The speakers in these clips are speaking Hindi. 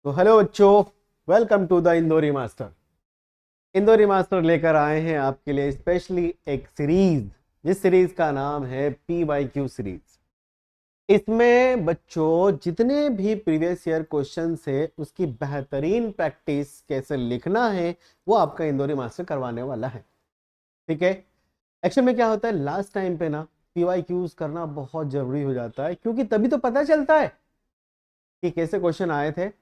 तो हेलो बच्चों, welcome to the Indori master. Indori master लेकर आए हैं आपके लिए स्पेशली एक सीरीज, जिस सीरीज का नाम है PYQ सीरीज। इसमें बच्चों जितने भी प्रीवियस ईयर क्वेश्चन है उसकी बेहतरीन प्रैक्टिस कैसे लिखना है वो आपका इंदौरी मास्टर करवाने वाला है। ठीक है। एक्चुअल में क्या होता है, लास्ट टाइम पे ना PYQs करना बहुत जरूरी हो जाता है, क्योंकि तभी तो पता चलता है कि कैसे क्वेश्चन आए थे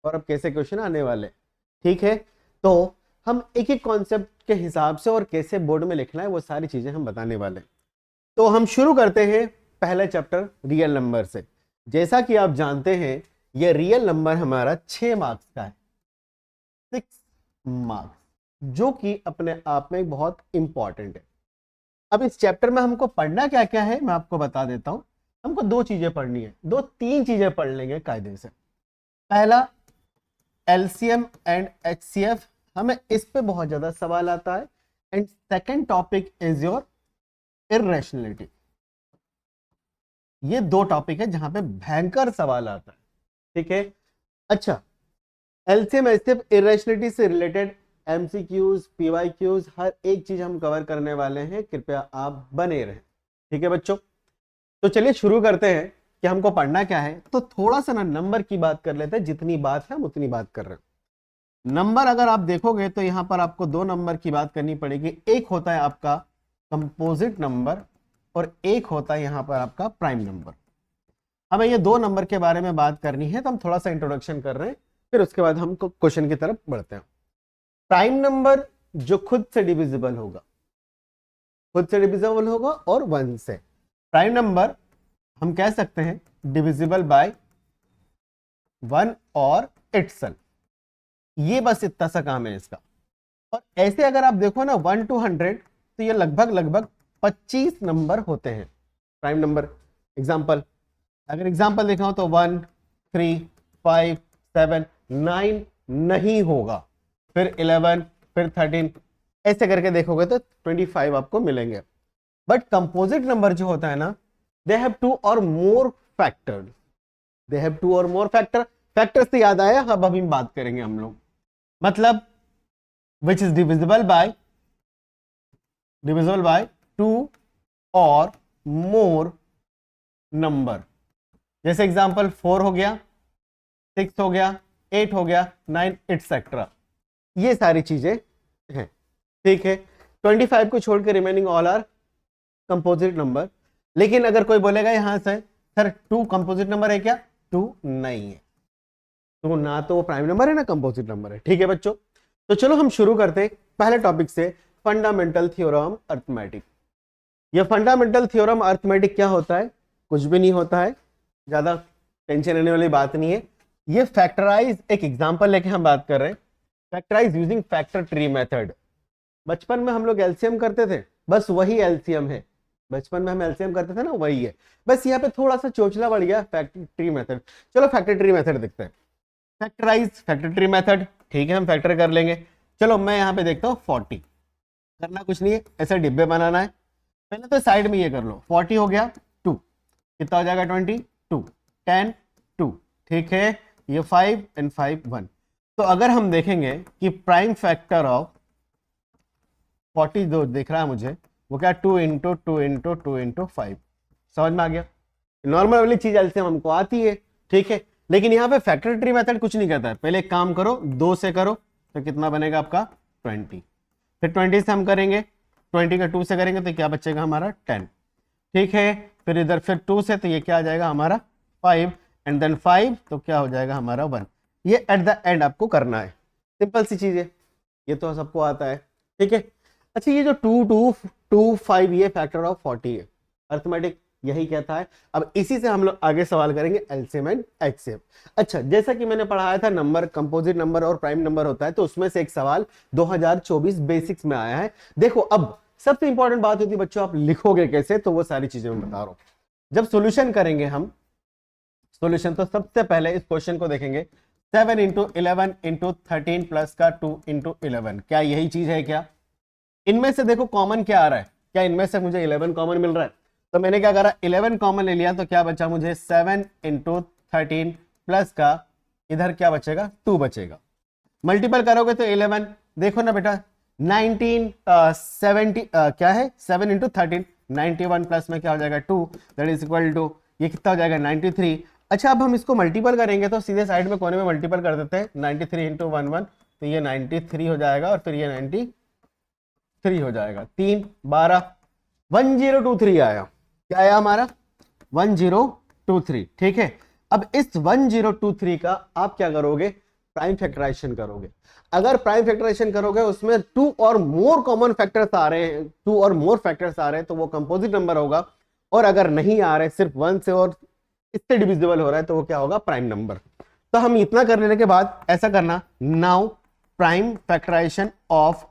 और अब कैसे क्वेश्चन आने वाले। ठीक है। तो हम एक एक कॉन्सेप्ट के हिसाब से और कैसे बोर्ड में लिखना है वो सारी चीजें हम बताने वाले। तो हम शुरू करते हैं पहला चैप्टर रियल नंबर से। जैसा कि आप जानते हैं ये रियल नंबर हमारा 6 मार्क्स का है, 6 मार्क्स, जो कि अपने आप में बहुत इंपॉर्टेंट है। अब इस चैप्टर में हमको पढ़ना क्या क्या है मैं आपको बता देता हूं। हमको दो चीजें पढ़नी है, दो तीन चीजें पढ़ लेंगे कायदे से। पहला LCM एंड HCF, हमें इस पे बहुत ज्यादा सवाल आता है। And second topic is your irrationality. ये दो टॉपिक है जहां पे भयंकर सवाल आता है। ठीक है। अच्छा, LCM HCF इर्रेशनलिटी से रिलेटेड MCQs PYQs हर एक चीज हम कवर करने वाले हैं, कृपया आप बने रहें। ठीक है बच्चों, तो चलिए शुरू करते हैं कि हमको पढ़ना क्या है। तो थोड़ा सा ना नंबर की बात कर लेते हैं, जितनी बात है हम उतनी बात कर रहे हैं। नंबर अगर आप देखोगे तो यहां पर आपको दो नंबर की बात करनी पड़ेगी। एक होता है आपका कंपोजिट नंबर और एक होता है यहां पर आपका प्राइम नंबर। हमें ये दो नंबर के बारे में बात करनी है, तो हम थोड़ा सा इंट्रोडक्शन कर रहे हैं, फिर उसके बाद हम क्वेश्चन की तरफ बढ़ते हैं। प्राइम नंबर जो खुद से डिविजिबल होगा, खुद से डिविजिबल होगा और 1 से। प्राइम नंबर हम कह सकते हैं डिविजिबल बाय 1 और इटसेल्फ। ये बस इतना सा काम है इसका। और ऐसे अगर आप देखो ना 1 to 100, तो ये लगभग लगभग 25 नंबर होते हैं प्राइम नंबर। एग्जाम्पल, अगर एग्जाम्पल देखा हो तो 1 3 5 7 9 नहीं होगा, फिर 11, फिर 13, ऐसे करके देखोगे तो 25 आपको मिलेंगे। बट कंपोजिट नंबर जो होता है ना, दे हैव टू और मोर फैक्टर्स, दे हैव टू और मोर फैक्टर्स से याद आया, अब अभी बात करेंगे हम लोग। मतलब which is divisible by 2 और more नंबर। जैसे एग्जांपल 4 हो गया, 6 हो गया, 8 हो गया, 9 एटसेट्रा, ये सारी चीजें हैं। ठीक है। 25 को छोड़ के remaining all are composite number. लेकिन अगर कोई बोलेगा यहां से सर 2 कंपोजिट नंबर है क्या, 2 नहीं है, तो ना तो वो प्राइम नंबर है ना कंपोजिट नंबर है। ठीक है बच्चों, तो चलो हम शुरू करते हैं पहले टॉपिक से, फंडामेंटल थ्योरम अर्थमेटिक। ये फंडामेंटल थ्योरम अर्थमेटिक क्या होता है, कुछ भी नहीं होता है, ज्यादा टेंशन लेने वाली बात नहीं है। ये फैक्टराइज, एक एग्जांपल लेके हम बात कर रहे हैं, factorise using factor tree method. बचपन में हम लोग एलसीएम करते थे, बस वही एलसीएम है। बचपन में हम एलसीएम करते थे ना, वही है, बस यहाँ पे थोड़ा सा चोचला बढ़ गया, फैक्टर ट्री मेथड। चलो फैक्टर ट्री मेथड देखते हैं। फैक्टराइज फैक्टर ट्री मेथड, ठीक है हम फैक्टर कर लेंगे। चलो मैं यहाँ पे देखता हूँ 40, करना कुछ नहीं है, ऐसे डिब्बे बनाना है। पहले तो साइड में ये कर लो, 40 हो गया 2, कितना हो जाएगा 22, 10 2, ठीक है। ये 5 एंड 5 1। तो अगर हम देखेंगे कि प्राइम फैक्टर ऑफ 40 जो दिख रहा है मुझे, वो क्या 2 इंटू 2 इंटू 2 इंटू 5, समझ में आ गया। नॉर्मल वाली चीज एलसीएम हमको आती है, ठीक है। लेकिन यहाँ पे फैक्टर ट्री मेथड कुछ नहीं कहता है। पहले एक काम करो, 2 से करो तो कितना बनेगा आपका 20, फिर 20 से हम करेंगे, 20 का 2 से करेंगे तो क्या बचेगा हमारा 10, ठीक है। फिर इधर फिर 2 से, तो ये क्या आ जाएगा हमारा 5, एंड देन 5 तो क्या हो जाएगा हमारा 1। ये एट द एंड आपको करना है, सिंपल सी चीज है, ये तो सबको आता है, ठीक है। अच्छा, ये जो 2 2 2 5 ये फैक्टर ऑफ 40 है, अर्थमेटिक यही कहता है। अब इसी से हम लोग आगे सवाल करेंगे एलसीएम एंड एचसीएफ। अच्छा, जैसा कि मैंने पढ़ाया था नंबर कंपोजिट नंबर और प्राइम नंबर होता है, तो उसमें से एक सवाल 2024 बेसिक्स में आया है। देखो, अब सबसे इंपॉर्टेंट बात होती है बच्चों, आप लिखोगे कैसे, तो वो सारी चीजें मैं बता रहा हूं। जब सॉल्यूशन करेंगे हम सॉल्यूशन, तो सबसे पहले इस क्वेश्चन को देखेंगे, 7 इंटू 11 इंटू 13 प्लस का 2 इंटू 11, क्या यही चीज है क्या? इनमें से देखो कॉमन क्या आ रहा है, क्या इनमें से मुझे 11 कॉमन मिल रहा है? तो मैंने क्या करा, 11 कॉमन ले लिया, तो क्या बचा मुझे 7 इंटू 13 प्लस का इधर क्या बचेगा, 2 बचेगा। मल्टीपल करोगे तो 11, देखो ना बेटा 19 70 क्या है 7 इंटू 13, 91 प्लस में क्या हो जाएगा 2, दैट इज इक्वल टू ये कितना हो जाएगा 93। अच्छा अब हम इसको मल्टीपल करेंगे तो सीधे साइड में कोने में मल्टीपल कर देते हैं, 93 इंटू 11 तो ये 93 हो जाएगा और फिर ये 93 हो जाएगा, 3 12 1023 आया। क्या आया हमारा 1023, ठीक है। अब इस 1023 का आप क्या करोगे, प्राइम फैक्टराइजेशन करोगे। अगर प्राइम फैक्टराइजेशन करोगे उसमें 2 और मोर कॉमन फैक्टर्स आ रहे हैं, 2 और मोर फैक्टर्स आ रहे हैं तो वो कंपोजिट नंबर होगा, और अगर नहीं आ रहे सिर्फ 1 से और इससे डिविजिबल हो रहा है तो वो क्या होगा, प्राइम नंबर। तो हम इतना कर लेने के बाद ऐसा करना, नाउ प्राइम फैक्टराइजेशन ऑफ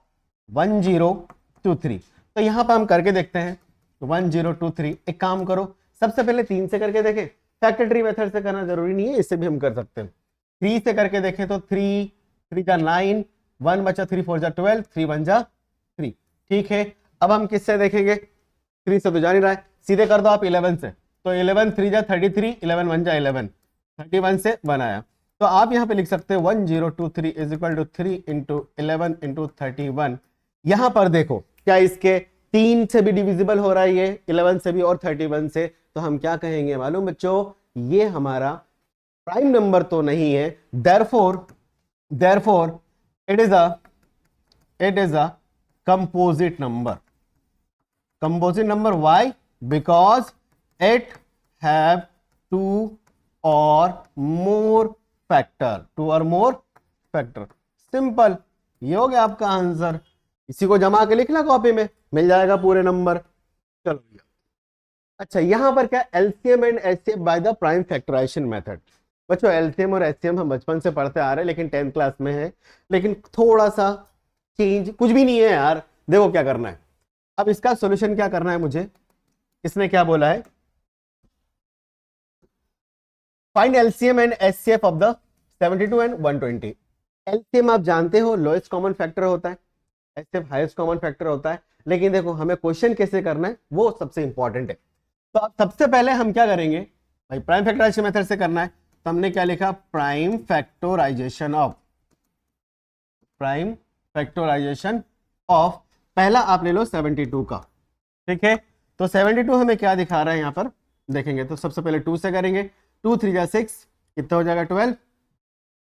1023। तो यहां पर हम करके देखते हैं 1023। एक काम करो, सबसे पहले 3 से करके देखें, फैक्टर ट्री मेथड से करना जरूरी नहीं है, इससे भी हम कर सकते हैं। 3 से करके देखें तो 3 3 का 9, 1 बचा 3 4 जा 12, 3 1 जा 3, ठीक है। अब हम किससे देखेंगे, 3 से तो जा नहीं रहा है, सीधे कर दो आप 11 से, तो 11 3 जा 33, 11 1 जा 11, 31 से 1 आया। तो आप यहां पे लिख सकते हैं 1023 is equal to 3 into 11 into 31। यहां पर देखो क्या इसके 3 से भी डिविजिबल हो रहा है, ये 11 से भी और 31 से, तो हम क्या कहेंगे मालूम बच्चों, ये हमारा प्राइम नंबर तो नहीं है, therefore it is a composite number. Composite number why, because it have 2 और मोर फैक्टर। सिंपल, ये हो गया आपका आंसर। इसी को जमा के लिखना कॉपी में, मिल जाएगा पूरे नंबर। चलो भैया, अच्छा यहां पर क्या, LCM and HCF by the prime factorization method. बच्चों एलसीएम और एचसीएम हम बचपन से पढ़ते आ रहे हैं, लेकिन 10th क्लास में है, लेकिन थोड़ा सा चेंज, कुछ भी नहीं है यार। देखो क्या करना है, अब इसका सॉल्यूशन क्या करना है मुझे, इसने क्या बोला है, find LCM and HCF of the 72 and 120। LCM आप जानते हो लोएस्ट कॉमन फैक्टर होता है, एचसीएफ हाईएस्ट कॉमन फैक्टर होता है, लेकिन देखो हमें क्वेश्चन कैसे करना है वो सबसे इंपॉर्टेंट है। तो अब सबसे पहले हम क्या करेंगे भाई, प्राइम फैक्टराइजेशन मेथड से करना है, तो हमने क्या लिखा, प्राइम फैक्टराइजेशन ऑफ पहला आप ले लो 72 का, ठीक है। तो 72 हमें क्या दिखा रहा है यहां पर देखेंगे, तो सबसे पहले 2 से करेंगे, 2 3 जा 6, कितना हो जाएगा 12,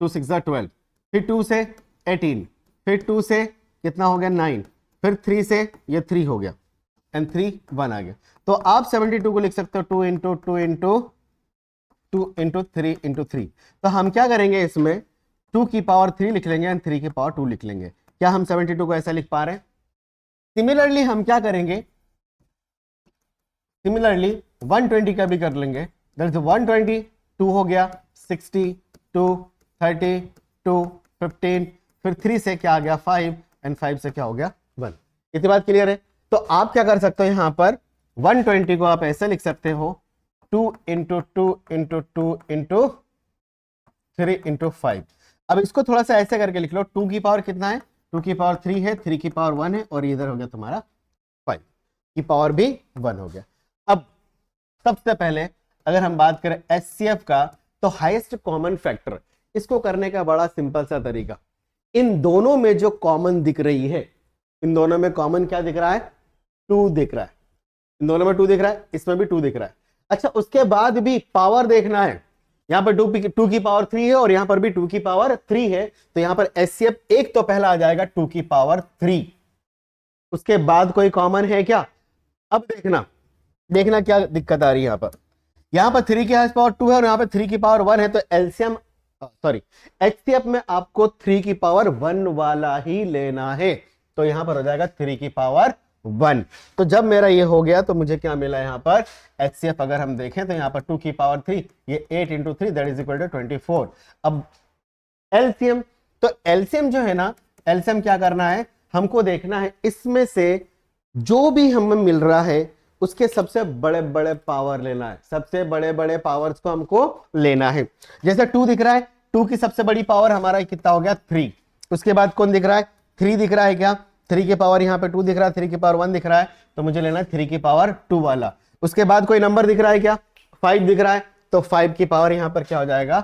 2 6 जा 12, फिर 2 से 18, फिर 2 से कितना हो गया 9, फिर 3 से ये 3 हो गया एंड 3 1 आ गया। तो आप 72 को लिख सकते हो 2 इंटू 2 इंटू 2 इंटू 3 इंटू 3। तो हम क्या करेंगे इसमें 2 की पावर 3 लिख लेंगे एंड 3 की पावर 2 लिख लेंगे। क्या हम 72 को ऐसा लिख पा रहे हैं? सिमिलरली हम क्या करेंगे, सिमिलरली 120 का भी कर लेंगे, दैट इज 120, 2 हो गया 60, 2 30, 2 15, फिर 3 से क्या आ गया 5 एंड 5 से क्या हो गया 1। इतनी बात क्लियर है? तो आप क्या कर सकते हो यहां पर 120 को आप ऐसे लिख सकते हो 2 इंटू 2 इंटू 2 इंटू 3 इंटू 5। अब इसको थोड़ा सा ऐसे करके लिख लो, 2 की पावर कितना है, 2 की पावर 3 है, 3 की पावर 1 है, और इधर हो गया तुम्हारा 5 की पावर भी 1 हो गया। अब सबसे पहले अगर हम बात करें एचसीएफ का, तो हाईएस्ट कॉमन फैक्टर, इसको करने का बड़ा सिंपल सा तरीका, इन दोनों में जो कॉमन दिख रही है, इन दोनों में कॉमन क्या दिख रहा है, 2 दिख रहा है, इन दोनों में 2 दिख रहा है, इसमें भी 2 दिख रहा है। अच्छा उसके बाद भी पावर देखना है, यहां पर 2 की पावर 3 है और यहां पर भी 2 की पावर 3 है, तो यहां पर एचसीएफ एक तो पहला आ जाएगा 2 की पावर 3, उसके बाद कोई कॉमन है क्या? अब देखना क्या दिक्कत आ रही है यहां पर 3 की हाईएस्ट पावर 2 है और यहां पर 3 की पावर 1 है, तो एलसीएम एचसीएफ में आपको 3 की पावर 1 वाला ही लेना है, तो यहां पर हो जाएगा 3 की पावर 1। तो जब मेरा ये हो गया तो मुझे क्या मिला यहां पर एचसीएफ, अगर हम देखें तो यहां पर 2 की पावर 3, ये 8 into 3 that is equal to 24। अब एलसीएम, तो एलसीएम जो है ना, एलसीएम क्या करना है, हमको देखना है इसमें से जो भी हमें मिल रहा है उसके सबसे बड़े बड़े पावर लेना है, सबसे बड़े बड़े पावर्स को हमको लेना है। जैसे 2 दिख रहा है, 2 की सबसे बड़ी पावर हमारा कितना हो गया 3, उसके बाद कौन दिख रहा है 3 दिख रहा है क्या, 3 की पावर यहाँ पे 2 दिख रहा है, 3 की पावर 1 दिख रहा है, तो मुझे लेना है 3 की पावर 2 वाला। उसके बाद कोई नंबर दिख रहा है क्या, 5 दिख रहा है, तो 5 की पावर यहाँ पर क्या हो जाएगा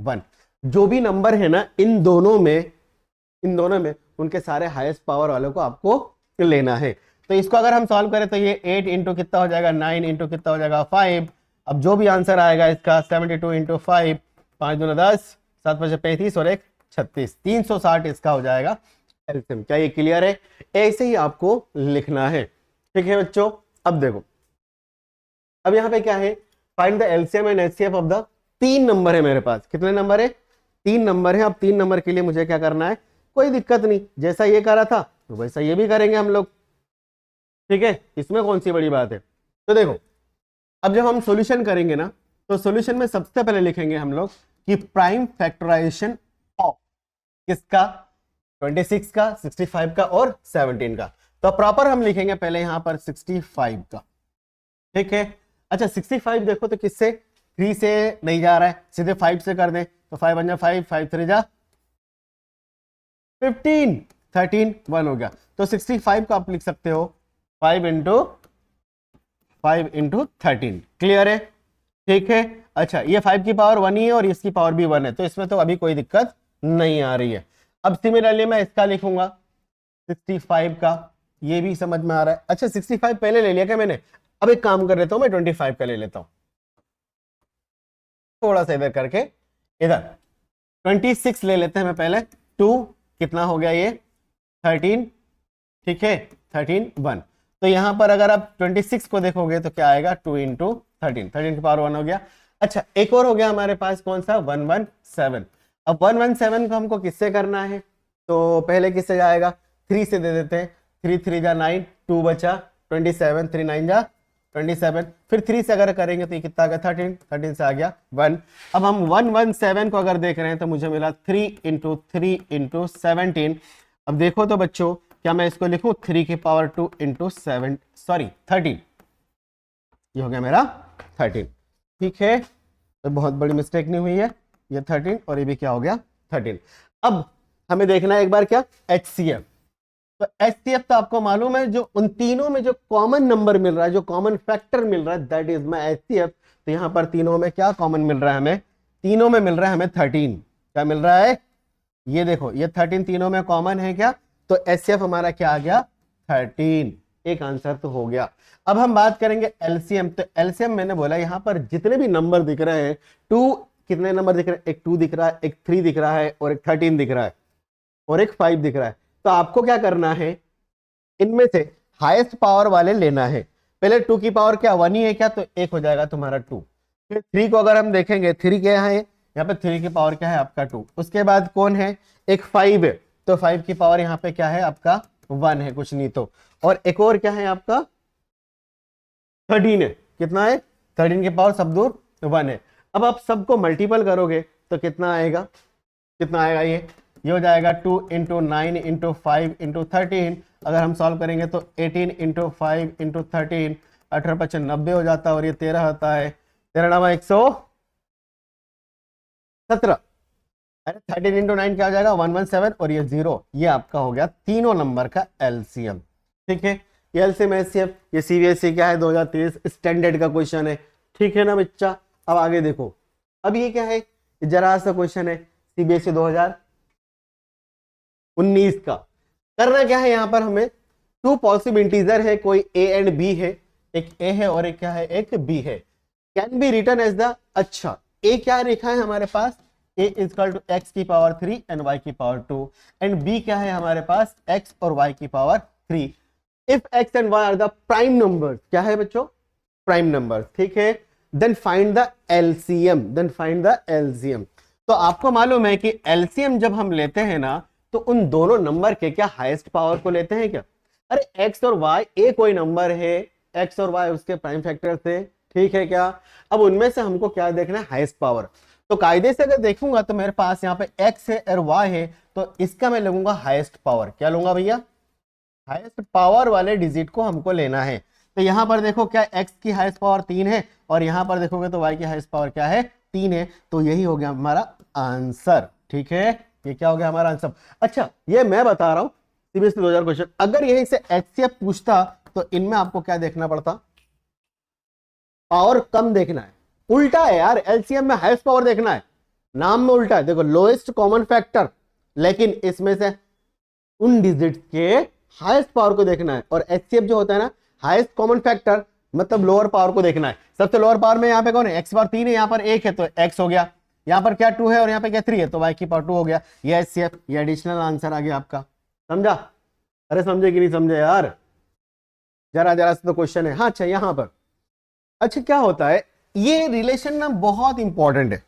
1। जो भी नंबर है ना इन दोनों में उनके सारे हाईएस्ट पावर वालों को आपको लेना है। तो इसको अगर हम सॉल्व करें तो ये 8 इंटू कितना हो जाएगा, 9 इंटू कितना हो जाएगा, 5। अब जो भी आंसर आएगा इसका 72 इंटू 5, 5 दूना 10, 7 5 35 और 1 36, 360 इसका हो जाएगा एलसीएम। क्या ये क्लियर है? ऐसे ही आपको लिखना है, ठीक है बच्चों। अब देखो, अब यहाँ पे क्या है, find the LCM and HCF of the, 3 number है मेरे पास। कितने नंबर है? 3 नंबर है। अब 3 नंबर के लिए मुझे क्या करना है, कोई दिक्कत नहीं, जैसा ये करा था तो वैसा ये भी करेंगे हम लोग, ठीक है, इसमें कौन सी बड़ी बात है। तो देखो, अब जब हम सॉल्यूशन करेंगे ना, तो सॉल्यूशन में सबसे पहले लिखेंगे हम लोग कि प्राइम फैक्टराइजेशन ऑफ किसका, 26 का, 65 का और 17 का। तो प्रॉपर हम लिखेंगे पहले यहां पर 65 का, ठीक है। अच्छा 65 देखो तो किससे, 3 से नहीं जा रहा है, सीधे 5 से कर दें तो 5 बन जा 5, 5 3 जा 15, 13 1 हो गया। तो 65 को आप लिख सकते हो 5 इंटू 13। क्लियर है? ठीक है। अच्छा ये 5 की पावर 1 ही है और इसकी पावर भी 1 है, तो इसमें तो अभी कोई दिक्कत नहीं आ रही है। अब सिमिलरली मैं इसका लिखूंगा 65 का, ये भी समझ में आ रहा है। अच्छा 65 पहले ले लिया क्या मैंने, अब एक काम कर लेता हूं मैं 25 का ले लेता हूं, थोड़ा सा इधर करके, इधर 26 ले लेते हैं मैं पहले। 2 कितना हो गया ये 13, ठीक है, 13 1। तो यहां पर अगर आप 26 को देखोगे तो क्या आएगा, 2 इंटू 13, 13 की पावर 1 हो गया। अच्छा एक और हो गया हमारे पास, कौन सा, 117। अब 117 को हमको किससे करना है, तो पहले किससे जाएगा, 3 से दे देते हैं, 3 3 जा 9, 2 बचा 27, 3 9 जा 27, फिर 3 से अगर करेंगे तो ये कितना आ गया 13, 13 से आ गया 1। अब हम 117 को अगर देख रहे हैं तो मुझे मिला 3 इंटू 17। अब देखो तो बच्चों, क्या मैं इसको लिखूं 3 की पावर 2 इंटू 7, सॉरी 13, ये हो गया मेरा 13, ठीक है। तो बहुत बड़ी मिस्टेक नहीं हुई है, ये 13 और ये भी क्या हो गया 13। अब हमें देखना है एक बार क्या, HCF। तो HCF तो आपको मालूम है, जो उन तीनों में जो कॉमन नंबर मिल रहा है, जो कॉमन फैक्टर मिल रहा है, दैट इज माय HCF। तो यहां पर तीनों में क्या कॉमन मिल रहा है हमें, तीनों में मिल रहा है हमें 13। क्या मिल रहा है, ये देखो ये 13 तीनों में कॉमन है क्या, तो HCF हमारा क्या आ गया 13। एक आंसर तो हो गया। अब हम बात करेंगे एलसीएम। तो एलसीएम मैंने बोला यहां पर जितने भी नंबर दिख रहे हैं, 2 कितने नंबर दिख रहे हैं, एक 2 दिख रहा है, एक 3 दिख रहा है और एक 13 दिख रहा है और एक 5 दिख रहा है। तो आपको क्या करना है, इनमें से हाईएस्ट पावर वाले लेना है। पहले 2 की पावर क्या 1 ही है क्या, तो एक हो जाएगा तुम्हारा 2। फिर 3 को अगर हम देखेंगे, 3 क्या है, यहाँ पे 3 की पावर क्या है आपका 2। उसके बाद कौन है, एक 5 है, तो 5 की पावर यहाँ पे क्या है आपका 1 है, कुछ नहीं तो। और एक और क्या है आपका 13 है, कितना है 13 की पावर सब दूर 1 है। अब आप सबको मल्टीपल करोगे तो कितना आएगा, कितना आएगा, ये हो जाएगा 2 इंटू 9 इंटू 5 इंटू 13। अगर हम सॉल्व करेंगे तो 18 इंटू 5 इंटू 13, 18 5 90 हो जाता है और ये 13 होता है, 13 9 117। अरे 13 इंटू 9 क्या हो जाएगा 117 और ये 0, ये आपका हो गया तीनों नंबर का एलसीएम, ठीक है। ये एलसीएम एचसीएफ, ये सीबीएसई क्या है 2023 स्टैंडर्ड का क्वेश्चन है, ठीक है ना बच्चा। अब आगे देखो, अब ये क्या है, जरा सा क्वेश्चन है सीबीएसई 2019 का। करना क्या है, यहां पर हमें 2 पॉसिबल इंटीजर है, कोई ए एंड बी है, एक ए है और एक क्या है, एक बी है। Can be written as the, अच्छा ए क्या लिखा है हमारे पास, a इक्वल टू एक्स की पावर 3 एंड y की पावर 2, एंड b क्या है हमारे पास x और y की power 3। If x and y are the prime numbers, क्या है बच्चों, प्राइम नंबर, ठीक है। Then find the LCM, then find the LCM. तो आपको मालूम है कि एलसीएम जब हम लेते हैं ना, तो उन दोनों नंबर के क्या हाईएस्ट पावर को लेते हैं क्या। अरे x और y, ए कोई नंबर है, x और y उसके प्राइम फैक्टर थे, ठीक है क्या। अब उनमें से हमको क्या देखना है, हाईएस्ट पावर। तो कायदे से अगर देखूंगा तो मेरे पास यहाँ पे x है और y है, तो इसका मैं लगूंगा हाईएस्ट पावर। क्या लूंगा भैया, हाईएस्ट पावर वाले डिजिट को हमको लेना है। तो यहां पर देखो क्या x की हाईएस्ट पावर 3 है और यहां पर देखोगे तो y की हाईएस्ट पावर क्या है 3 है, तो यही हो गया हमारा आंसर, ठीक है। ये क्या हो गया हमारा आंसर। अच्छा ये मैं बता रहा हूं सीबीएसई 2000 क्वेश्चन, अगर यहीं से एचसीएफ पूछता तो इनमें आपको क्या देखना पड़ता, पावर कम देखना है, उल्टा है यार, एलसीएम में हाईएस्ट पावर देखना है। नाम में उल्टा है, देखो लोएस्ट कॉमन फैक्टर, लेकिन इसमें से उन डिजिट्स के हाईएस्ट पावर को देखना है। और एचसीएफ जो होता है ना, हाईएस्ट कॉमन फैक्टर, मतलब लोअर पावर को देखना है। सबसे लोअर पावर में यहाँ पे कौन है, एक्स बार 3 है, यहाँ पर 1 है तो एक्स हो गया, यहाँ पर क्या 2 है और यहाँ पे क्या 3 है तो वाई की पावर 2 हो गया। ये एचसीएफ, ये एडिशनल आंसर आ गया आपका। समझा? अरे समझे कि नहीं समझे यार, जरा जरा से तो क्वेश्चन है। हाँ अच्छा यहाँ पर, अच्छा क्या होता है, ये रिलेशन ना बहुत इंपॉर्टेंट है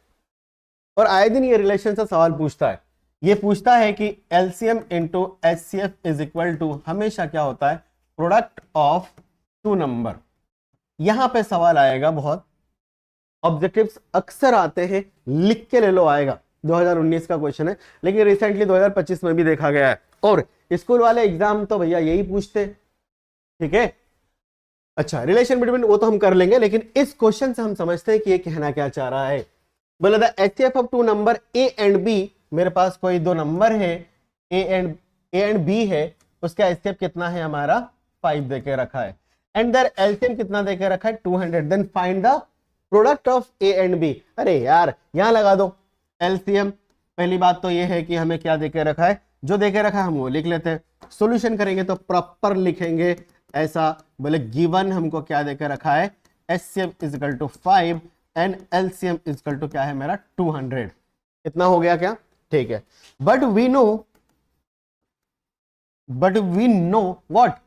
और आए दिन ये रिलेशन से सवाल पूछता है। ये पूछता है कि LCM into HCF is equal to हमेशा क्या होता है, प्रोडक्ट ऑफ टू नंबर। यहां पे सवाल आएगा बहुत, ऑब्जेक्टिव्स अक्सर आते हैं, लिख के ले लो, आएगा 2019 का क्वेश्चन है, लेकिन रिसेंटली 2025 में भी देखा गया है। और स्कूल वाले एग्जाम तो भैया यही पूछते, ठीक है। अच्छा रिलेशन बिटवीन वो तो हम कर लेंगे, लेकिन इस क्वेश्चन से हम समझते हैं कि ये कहना क्या चाह रहा है। बोला था HCF of two number A and B, मेरे पास कोई दो नंबर है ए एंड बी है, उसका एचसीएफ कितना है हमारा 5 देके रखा है, एंड देयर एलसीएम कितना देके रखा है 200, then find the product of A and B. अरे यार यहां लगा दो एलसीएम। पहली बात तो ये है कि हमें क्या देके रखा है, जो देके रखा है हम वो लिख लेते हैं, सॉल्यूशन करेंगे तो प्रॉपर लिखेंगे ऐसा। बोले गिवन हमको क्या देके रखा है, HCF is equal to 5 and LCM is equal to क्या है मेरा 200। इतना हो गया क्या, ठीक है। But we know what,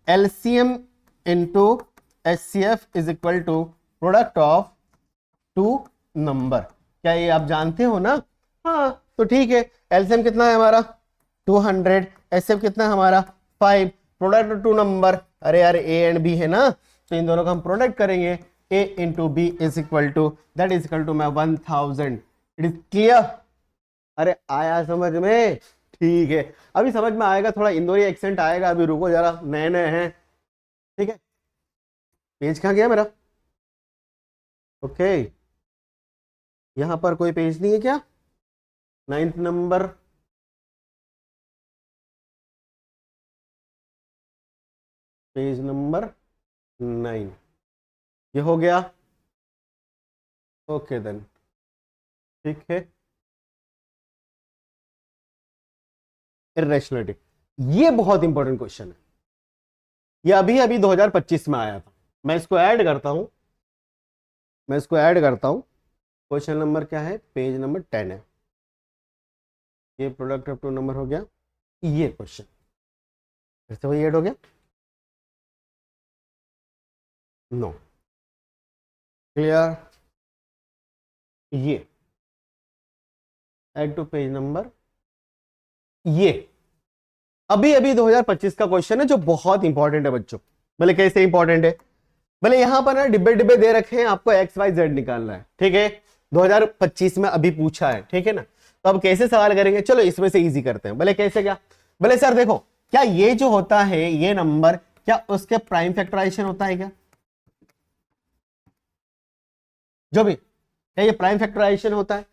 LCM into HCF is equal to product of two number. क्या ये आप जानते हो ना? हाँ तो ठीक है, एलसीएम कितना है हमारा 200, एचसीएफ कितना है हमारा 5, प्रोडक्ट ऑफ टू नंबर। अरे यार ए एंड बी है ना, तो इन दोनों का हम प्रोडक्ट करेंगे, a into B is equal to that is equal to मैं 1000। It is clear? अरे आया समझ में? ठीक है, अभी समझ में आएगा, थोड़ा इंदौरी एक्सेंट आएगा, अभी रुको जरा, नए नए हैं, ठीक है। पेज कहाँ गया मेरा? ओके यहां पर कोई पेज नहीं है क्या? 9th नंबर, पेज नंबर 9, ये हो गया। ओके देन ठीक है। इरेशनलिटी, ये बहुत इंपॉर्टेंट क्वेश्चन है, ये अभी अभी 2025 में आया था। मैं इसको ऐड करता हूं, क्वेश्चन नंबर क्या है, पेज नंबर 10 है। ये प्रोडक्ट ऑफ टू नंबर हो गया, ये क्वेश्चन फिर से वही ऐड हो गया, नो क्लियर। ये ऐड टू पेज नंबर, ये अभी अभी 2025 का क्वेश्चन है जो बहुत इंपॉर्टेंट है बच्चों। बोले कैसे इंपॉर्टेंट है? बोले यहां पर ना डिब्बे डिब्बे दे रखे हैं, आपको एक्स वाई जेड निकालना है, ठीक है। 2025 में अभी पूछा है, ठीक है ना। तो अब कैसे सवाल करेंगे, चलो इसमें से इजी करते हैं। बोले कैसे क्या? बोले सर देखो, क्या ये जो होता है ये नंबर, क्या उसके प्राइम फैक्टराइजेशन होता है क्या? जो भी, क्या ये प्राइम फैक्टराइजेशन होता है?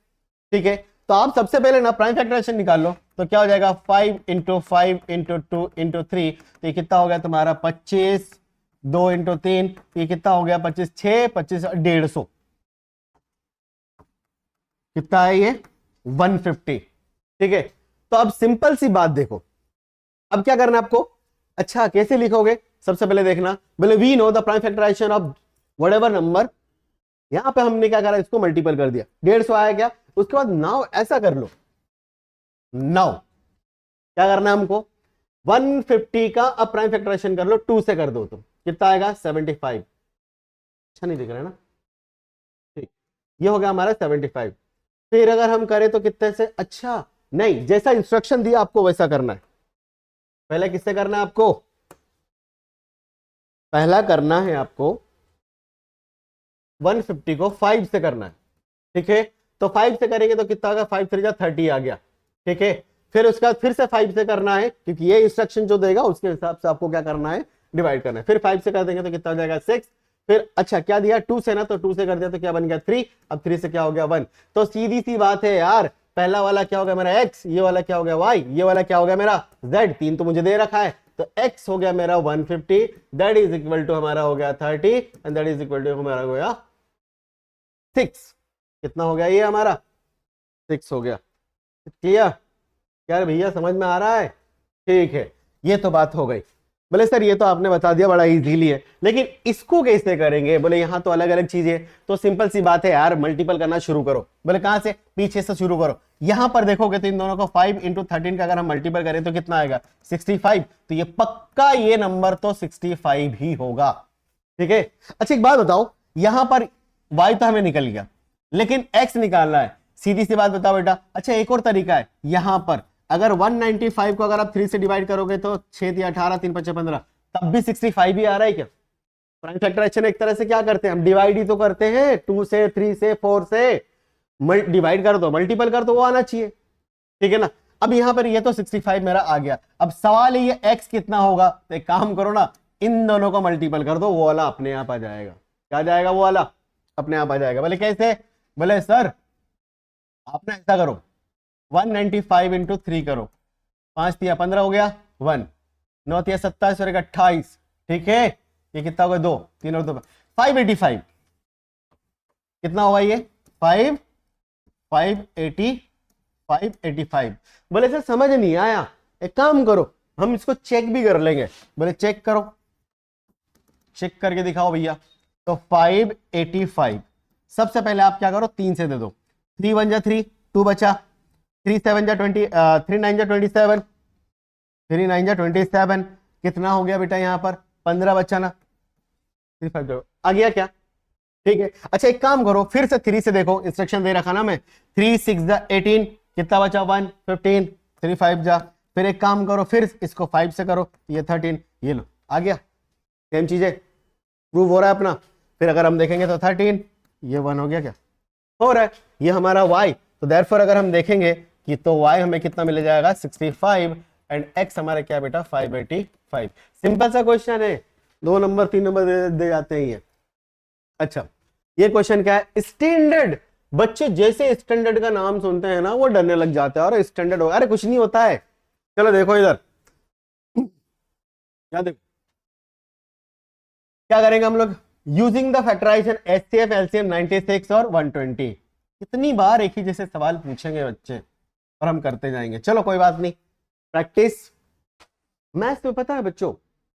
ठीक है, तो आप सबसे पहले ना प्राइम फैक्टराइजेशन निकाल लो, तो क्या हो जाएगा 5 इंटू 5 इंटू 2 इंटू 3, तो ये कितना हो गया तुम्हारा 25, 2 इंटू 3, ये कितना हो गया 25, 6 25 150, कितना है ये 150, ठीक है। तो अब सिंपल सी बात देखो, अब क्या करना है आपको, अच्छा कैसे लिखोगे, सबसे पहले देखना, बोले we know the prime factorization of whatever number, यहां पे हमने क्या करा, इसको मल्टीपल कर दिया, 150 आया क्या, उसके बाद नाउ ऐसा कर लो, नाउ क्या करना है हमको, 150 का अब प्राइम फैक्टराइजेशन कर लो, 2 से कर दो तो कितना आएगा 75। अच्छा नहीं दिख रहा है ना, ठीक, ये हो गया हमारा 75। फिर अगर हम करें तो कितने से, अच्छा नहीं, जैसा इंस्ट्रक्शन दिया आपको वैसा करना है। पहले किससे करना है आपको, पहला करना है आपको 150 को 5 से करना है, ठीक है। तो 5 से करेंगे तो कितना होगा, 5 3 30 आ गया, ठीक है। फिर उसके बाद फिर से 5 से करना है, क्योंकि ये इंस्ट्रक्शन जो देगा उसके हिसाब से आपको क्या करना है, डिवाइड करना है। फिर 5 से कर देंगे तो कितना हो जाएगा 6, फिर अच्छा क्या दिया 2 से ना, तो 2 से कर दिया तो क्या बन गया 3, अब 3 से क्या हो गया 1। तो सीधी सी बात है यार, पहला वाला क्या हो गया मेरा x, ये वाला क्या हो गया y, ये वाला क्या हो गया मेरा z, 3 तो मुझे दे रखा है, तो x हो गया मेरा 150, दैट इज इक्वल टू हमारा हो गया 30 and that is equal to हमारा हो गया 6। कितना हो गया ये हमारा 6 हो गया। क्लियर? यार भैया समझ में आ रहा है? ठीक है, ये तो बात हो गई। बोले सर ये तो आपने बता दिया, बड़ा इजीली है, लेकिन इसको कैसे करेंगे? बोले यहाँ तो अलग अलग चीजें, तो सिंपल सी बात है यार, मल्टीपल करना शुरू करो। बोले कहां से? पीछे से शुरू करो। यहां पर देखोगे तो इन दोनों को 5 × 13 का अगर हम मल्टीपल करें तो कितना आएगा? 65। तो ये पक्का ये नंबर तो 65 ही होगा। ठीक है। अच्छा एक बात बताओ, यहां पर y तो हमें निकल गया, लेकिन x निकालना है। सीधी सी बात बताओ बेटा। अच्छा एक और तरीका है, यहां पर अगर 195 को अगर आप 3 से डिवाइड करोगे तो 6 × 18 3 × 5 = 15, तब भी 65 ही आ रहा है क्या? प्राइम फैक्टराइजेशन एक तरह से क्या करते हैं हम, डिवाइड ही तो करते हैं। 2 से 3 से 4 से डिवाइड कर दो, मल्टीपल कर दो, वो आना चाहिए। ठीक है ना? अब यहां पर ये तो 65 मेरा आ गया। अब सवाल है ये x कितना होगा? तो एक काम करो ना, इन दोनों को मल्टीपल कर दो, वो वाला अपने आप आ जाएगा। क्या आ जाएगा? वो वाला अपने आप आ जाएगा। बोले कैसे? बोले सर आपने ऐसा करो, 195 × 3 करो, 5 × 15 हो गया 1, 9 × 27 और 28। ठीक है, ये कितना होगा? 2, 3 और 2 585। कितना होगा ये? 585। बोले सर समझ नहीं आया। एक काम करो, हम इसको चेक भी कर लेंगे। बोले चेक करो, चेक करके दिखाओ भैया। तो 585 सबसे पहले आप क्या करो, 3 से दे दो। 3 × 1 = 3, 2 बचा। 3 × 7 = 20, 3 × 9 = 27, 3 × 9 = 27। कितना हो गया बेटा? यहाँ पर 15 बचा ना, 35 आ गया क्या? ठीक है। अच्छा एक काम करो, फिर से 3 से देखो, इंस्ट्रक्शन दे रखा ना मैं। 3 × 6 = 18, कितना बचा? 1, 15, 3 5 जा। फिर एक काम करो, फिर इसको 5 से करो, ये 13, ये लो आ गया। सेम चीजें प्रूव हो रहा है अपना। फिर अगर हम देखेंगे तो 13, ये 1 हो गया क्या? हो रहा है। ये हमारा y, तो देयरफॉर अगर हम देखेंगे कि तो y हमें कितना मिल जाएगा? 65 एंड x हमारा क्या बेटा? 585। सिंपल सा क्वेश्चन है, 2 नंबर 3 नंबर दे जाते हैं ये। अच्छा ये क्वेश्चन क्या है? स्टैंडर्ड। बच्चे जैसे स्टैंडर्ड का नाम सुनते हैं ना वो डरने लग जाते हैं, और स्टैंडर्ड अरे कुछ नहीं होता है। चलो देखो इधर, क्या देखो क्या करेंगे हम लोग? Using the factorization HCF LCM 96 और 120। कितनी बार एक ही जैसे सवाल पूछेंगे बच्चे, और हम करते जाएंगे। चलो कोई बात नहीं, प्रैक्टिस। मैथ्स में पता है बच्चों,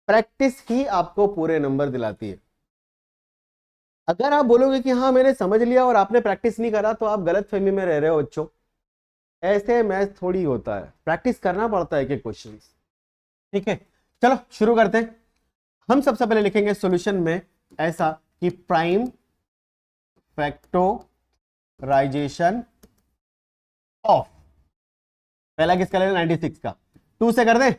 प्रैक्टिस ही आपको पूरे नंबर दिलाती है। अगर आप बोलोगे कि हाँ मैंने समझ लिया और आपने प्रैक्टिस नहीं करा, तो आप गलत फहमी में रह रहे हो बच्चों। ऐसे मैथ थोड़ी होता है, प्रैक्टिस करना पड़ता है एक क्वेश्चन। ठीक है, चलो शुरू करते हैं। हम सबसे पहले लिखेंगे सॉल्यूशन में ऐसा कि प्राइम फैक्टराइजेशन ऑफ, पहला किसका ले? 96 का। 2 से कर दे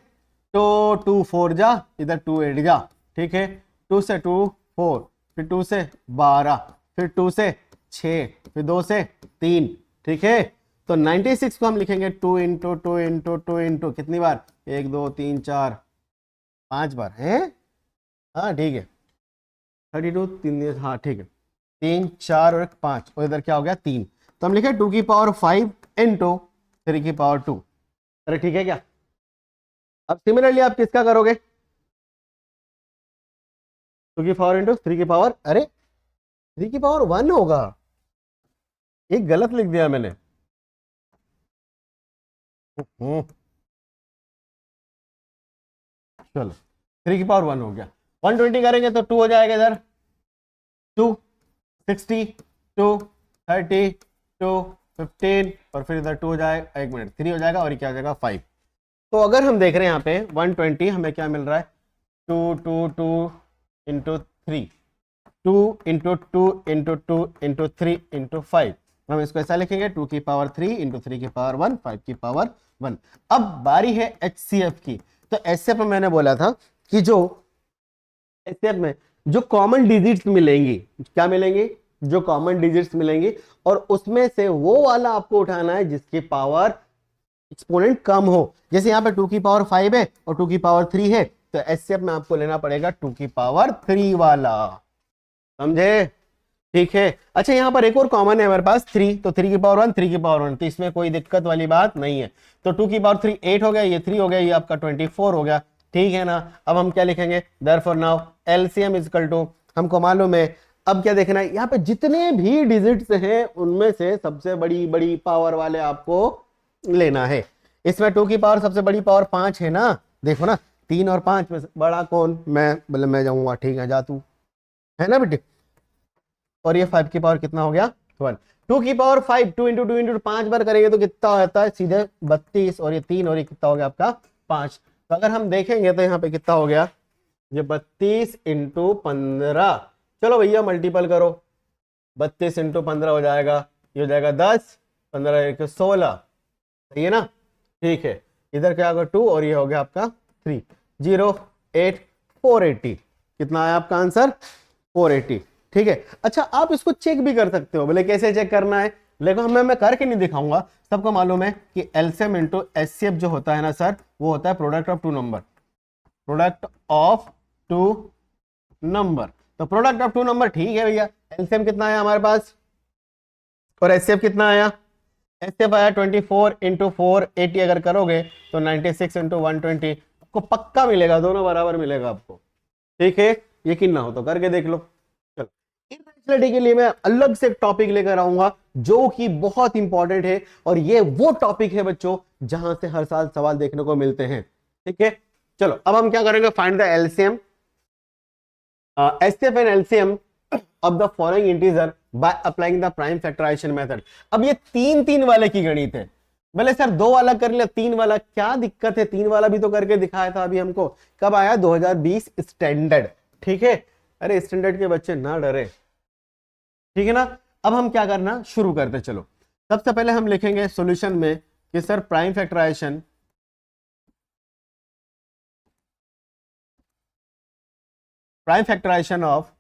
तो 2 4 जा, इधर 2 8 जा। ठीक है, 2 से 2 4, फिर 2 से 12, फिर 2 से 6, फिर 2 से 3। ठीक है, तो 96 को हम लिखेंगे 2 × 2 × 2 × कितनी बार? 1 2 3 4 5 बार है। हाँ ठीक है, 32 3, हाँ ठीक है, 3 4 और 5, और इधर क्या हो गया? 3। तो हम लिखे 2 की पावर 5 × 3 की पावर 2। अरे ठीक है क्या? अब सिमिलरली आप किसका करोगे? 2 की पावर × 3 की पावर, अरे 3 की पावर 1 होगा, एक गलत लिख दिया मैंने। चलो 3 की पावर 1 हो गया। 120 करेंगे तो 2 हो जाएगा इधर, 2 60 2 30 2 15, और फिर इधर 2 हो जाएगा, 1 मिनट 3 हो जाएगा, और ये क्या हो जाएगा? 5। तो अगर हम देख रहे हैं यहाँ पे 120, हमें क्या मिल रहा है? 2 2 2 × 3, 2 × 2 × 2 × 3 × 5। हम इसको ऐसा लिखेंगे 2 की पावर 3 × 3 की पावर 1, 5 की पावर 1। अब बारी है HCF की। तो HCF में मैंने बोला था कि जो HCF में जो कॉमन डिजिट्स मिलेंगी, क्या मिलेंगी? जो कॉमन डिजिट्स मिलेंगी, और उसमें से वो वाला आपको उठाना है जिसकी पावर एक्सपोनेंट कम हो। जैसे यहाँ पे 2 की पावर 5 है और 2 की पावर 3 है, तो HCF में आपको लेना पड़ेगा 2 की पावर 3 वाला। समझे? ठीक है। अच्छा यहाँ पर एक और कॉमन है हमारे पास 3, तो 3 की पावर 1 3 की पावर 1, तो इसमें कोई दिक्कत वाली बात नहीं है। तो 2 की पावर 3 8 हो गया, ये 3 हो गया, ये आपका 24 हो गया। ठीक है ना? अब हम क्या लिखेंगे? Therefore now LCM equal to, हमको मालूम है अब क्या देखना है, यहाँ पे जितने भी डिजिट्स हैं उनमें से सबसे बड़ी बड़ी पावर वाले आपको लेना है। इसमें 2 की पावर सबसे बड़ी पावर 5 है ना, देखो ना 3 और 5 में से बड़ा कौन, मैं बोले मैं जाऊंगा, ठीक है जा तू, है ना बेटे। और ये 5 की पावर कितना हो गया 1, 2 की पावर 5, 2 इंटू 2 इंटू 5 बार करेंगे तो कितना होता है सीधे 32, और ये 3 और ये कितना हो गया आपका 5। तो अगर हम देखेंगे तो यहाँ पे कितना हो गया, ये 32 इंटू 15, चलो भैया मल्टीपल करो, 32 इंटू 15 हो जाएगा, ये हो जाएगा 10, 15 एक 16, सही है ना, ठीक है। इधर क्या होगा 2 और ये हो गया आपका 3, 0 8 480, कितना आया आपका आंसर 480, ठीक है। अच्छा आप इसको चेक भी कर सकते हो, बोले कैसे चेक करना है, देखो मैं करके नहीं दिखाऊंगा, सबको मालूम है कि एलसीएम इंटू एचसीएफ जो होता है ना सर, वो होता है product of two number, product of two number. तो प्रोडक्ट ऑफ टू नंबर ठीक है भैया, एलसीएम कितना आया हमारे पास और एचसीएफ कितना आया, एचसीएफ आया 24 इंटू 480, अगर करोगे तो 96 इंटू 120, आपको पक्का मिलेगा, दोनों बराबर मिलेगा आपको, ठीक है। यकीन ना हो तो करके देख लो। चलो इरेशनलिटी के लिए मैं अलग से टॉपिक लेकर आऊंगा जो कि बहुत इंपॉर्टेंट है, और ये वो टॉपिक है बच्चों जहां से हर साल सवाल देखने को मिलते हैं, ठीक है। चलो अब हम क्या करेंगे, find the LCM HCF and LCM of the following integer by applying the prime factorization method। अब ये 3 वाले की गणित है, भले सर 2 वाला कर लिया, 3 वाला क्या दिक्कत है, 3 वाला भी तो करके दिखाया था अभी हमको, कब आया 2020 स्टैंडर्ड, ठीक है। अरे स्टैंडर्ड के बच्चे ना डरे, ठीक है ना। अब हम क्या करना शुरू करते, चलो सबसे पहले हम लिखेंगे सॉल्यूशन में कि सर प्राइम फैक्टराइजेशन ऑफ,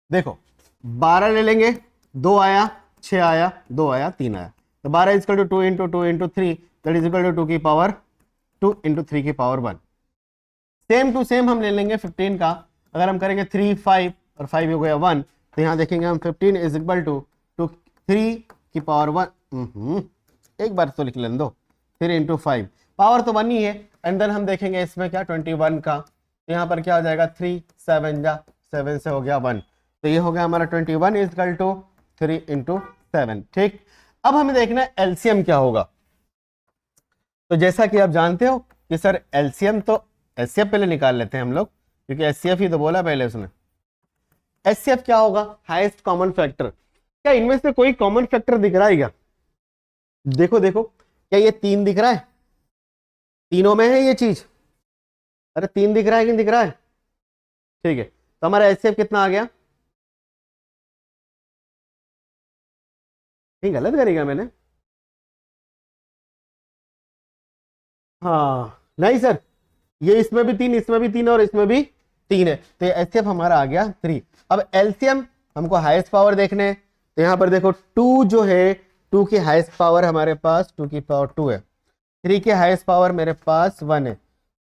देखो 12 ले लेंगे, 2 आया, 6 आया, 2 आया, 3 आया, तो 12 is equal to 2 into 2 into 3, that is equal to 2 की पावर 2 इंटू 3 की पावर 1। सेम टू सेम हम ले लेंगे 15 का, अगर हम करेंगे 3 5 और 5 हो गया 1, तो यहाँ देखेंगे हम 15 इज इक्वल टू 3 की पावर 1, एक बार तो लिख लें दो, 3 इंटू 5, पावर तो 1 ही है, एंड देन हम देखेंगे इसमें क्या 21 का, तो यहाँ पर क्या हो जाएगा 3 7 जा 7 से हो गया 1, तो ये हो गया हमारा 21 इज इक्वल टू 3 इंटू 7, ठीक। अब हमें देखना है एलसीएम क्या होगा, तो जैसा कि आप जानते हो कि सर एलसीएम तो एचसीएफ पहले निकाल लेते हैं हम लोग, क्योंकि एचसीएफ ही तो बोला पहले उसने। एचसीएफ क्या होगा, हाईएस्ट कॉमन फैक्टर। क्या इनमें से कोई कॉमन फैक्टर दिख रहा है क्या, देखो देखो, क्या ये 3 दिख रहा है, तीनों में है ये चीज, अरे 3 दिख रहा है कि नहीं दिख रहा है, ठीक है। तो हमारा एचसीएफ कितना आ गया, नहीं गलत करेगा मैंने, हाँ नहीं सर, ये इसमें भी 3, इसमें भी 3 और इसमें भी 3 है, तो एचसीएफ हमारा आ गया 3। अब एलसीएम हमको हाईएस्ट पावर देखने हैं, तो यहां पर देखो 2 जो है, 2 की हाईएस्ट पावर हमारे पास 2 की पावर 2 है, 3 की हाईएस्ट पावर मेरे पास 1 है,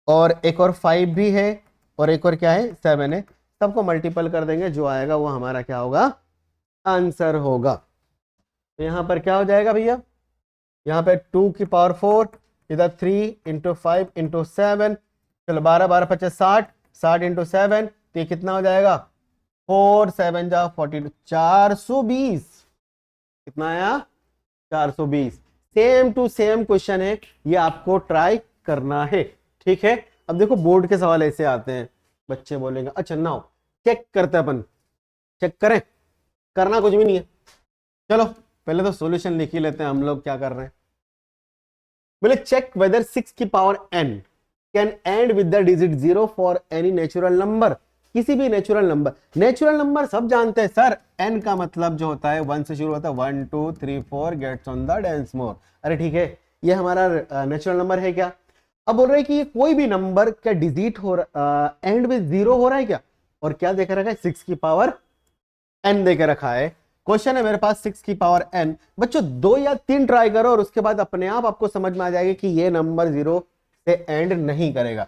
और एक और 5 भी है, और एक और क्या है 7 है, सबको मल्टीपल कर देंगे, जो आएगा वो हमारा क्या होगा आंसर होगा। तो यहां पर क्या हो जाएगा भैया, यहाँ पे 2 की पावर 4, इधर 3 इंटू 5 इंटू 7, चलो 12 12 50 60, 60 इंटू 7, तो ये कितना हो जाएगा 4 7 जा 42, 420, कितना आया 420। सेम टू सेम क्वेश्चन है, ये आपको ट्राई करना है, ठीक है। अब देखो बोर्ड के सवाल ऐसे आते हैं, बच्चे बोलेंगे अच्छा ना हो, चेक करते अपन, चेक करें, करना कुछ भी नहीं है, चलो पहले तो सॉल्यूशन लिख ही लेते हैं हम लोग, क्या कर रहे हैं, बोले चेक वेदर 6 की power n can and with the digit 0 for any natural number, किसी भी नेचुरल नंबर। नेचुरल नंबर सब जानते हैं सर, n का मतलब जो होता है 1 से शुरू होता है, 1 2 3 4 गेट्स ऑन द डेंस मोर, अरे ठीक है, ये हमारा नेचुरल नंबर है क्या। अब बोल रहे हैं कि ये कोई भी नंबर क्या डिजिट हो एंड विद 0 हो रहा है क्या, और क्या देकर रखा है 6 की पावर n देकर रखा है। क्वेश्चन है मेरे पास 6 की पावर n, बच्चों 2 या 3 ट्राई करो और उसके बाद अपने आप आपको समझ में आ जाएगा कि ये नंबर 0 से एंड नहीं करेगा।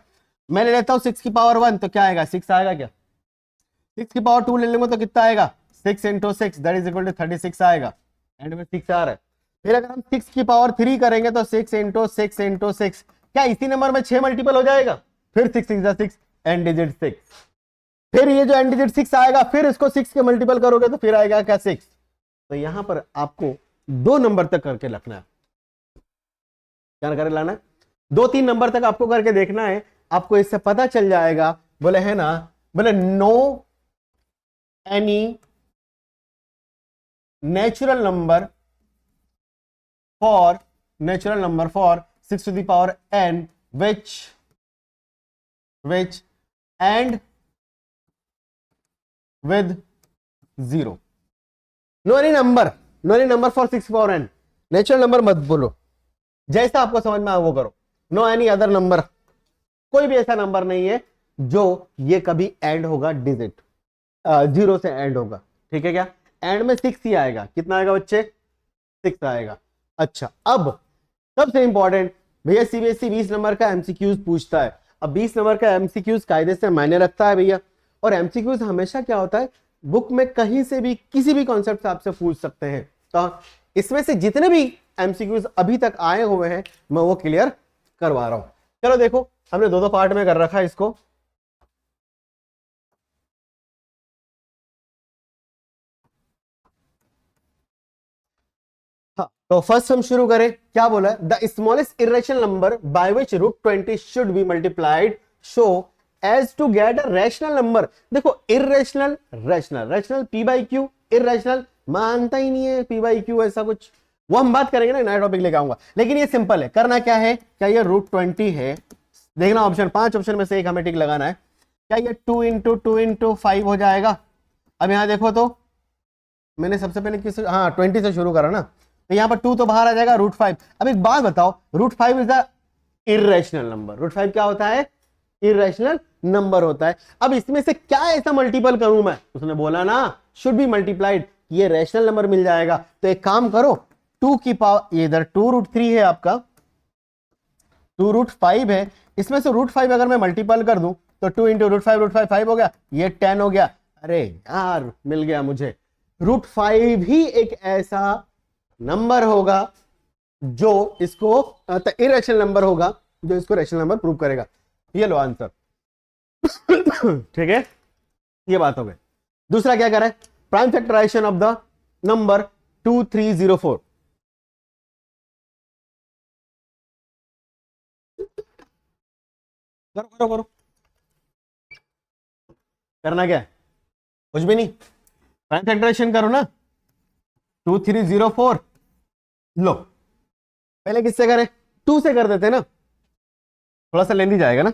मैं ले लेता हूं 6 की पावर 1, तो क्या आएगा 6 आएगा क्या, 6 की पावर 2 ले लेंगे तो कितना आएगा 6 into 6 that is equal to 36 आएगा, एंड में 6 आ रहा है। फिर अगर हम 6 की पावर 3 करेंगे तो 6 इंटू 6 इंटू 6, क्या इसी नंबर में 6 मल्टीपल हो जाएगा, फिर 6 6 6 एंड डिजिट 6, फिर ये जो एंड डिजिट 6 आएगा, फिर इसको 6 के मल्टीपल करोगे तो फिर आएगा क्या 6। तो यहां पर आपको 2 नंबर तक करके रखना है, क्या कर लाना है, 2-3 नंबर तक आपको करके देखना है। आपको इससे पता चल जाएगा, बोले है ना, बोले know any natural number for 6 to the power n which end with 0. No any number for 6 to the power n, natural number मत बोलो, जैसा आपको समझ में आए वो करो। नो एनी अदर नंबर, कोई भी ऐसा नंबर नहीं है जो ये कभी एंड होगा डिजिट 0 से एंड होगा, ठीक है क्या। एंड में 6 ही आएगा, कितना आएगा बच्चे, 6 आएगा। अच्छा, अब सबसे इंपॉर्टेंट भैया, सीबीएसई 20 नंबर का एमसीक्यूज पूछता है। अब 20 नंबर का एमसीक्यूज कायदे से मायने रखता है भैया, और एमसीक्यूज हमेशा क्या होता है, बुक में कहीं से भी किसी भी कॉन्सेप्ट से आपसे पूछ सकते हैं। तो इसमें से जितने भी एमसीक्यूज अभी तक आए हुए हैं मैं वो क्लियर करवा रहा हूं। चलो देखो, हमने 2-2 पार्ट में कर रखा है इसको। तो फर्स्ट हम शुरू करें, क्या बोला, the smallest irrational number by which √20 should be multiplied so as to get a rational number. देखो irrational, rational p by q, irrational मानता ही नहीं है पी बाई क्यू ऐसा कुछ, वो हम बात करेंगे ना, नया टॉपिक लेके आऊंगा। लेकिन ये सिंपल है, करना क्या है, क्या ये √20 है, देखना ऑप्शन 5 ऑप्शन में से एक हमें टिक लगाना है। क्या ये 2 इंटू 2 इंटू 5 हो जाएगा। अब यहां देखो तो मैंने सबसे पहले किस, हाँ 20 से शुरू करा ना, तो यहां पर 2 तो बाहर आ जाएगा, √5। अब एक बात बताओ, √5 इज द इरेशनल नंबर, √5 क्या होता है, इरेशनल नंबर होता है। अब इसमें से क्या ऐसा मल्टीपल करूं मैं, उसने बोला ना शुड बी मल्टीप्लाइड, ये रैशनल नंबर मिल जाएगा। तो एक काम करो, 2 की पावर, ये इधर 2√3 है आपका, 2√5 है, इसमें से √5 अगर मैं मल्टीपल कर दूं तो 2 इंटू √5 5 हो गया, ये 10 हो गया। अरे यार मिल गया मुझे, √5 ही एक ऐसा नंबर होगा जो इसको इरेशनल नंबर होगा, जो इसको रैशनल नंबर प्रूव करेगा। ये लो आंसर। ठीक है, ये बात हो गई। दूसरा क्या कर रहा है, prime factorization of the number 2304। करो करो करो, करना क्या है, कुछ भी नहीं, प्राइम फैक्टराइजेशन करो ना, 2304 लो। पहले किससे करें, 2 से कर देते ना, थोड़ा सा लेंदी जाएगा ना।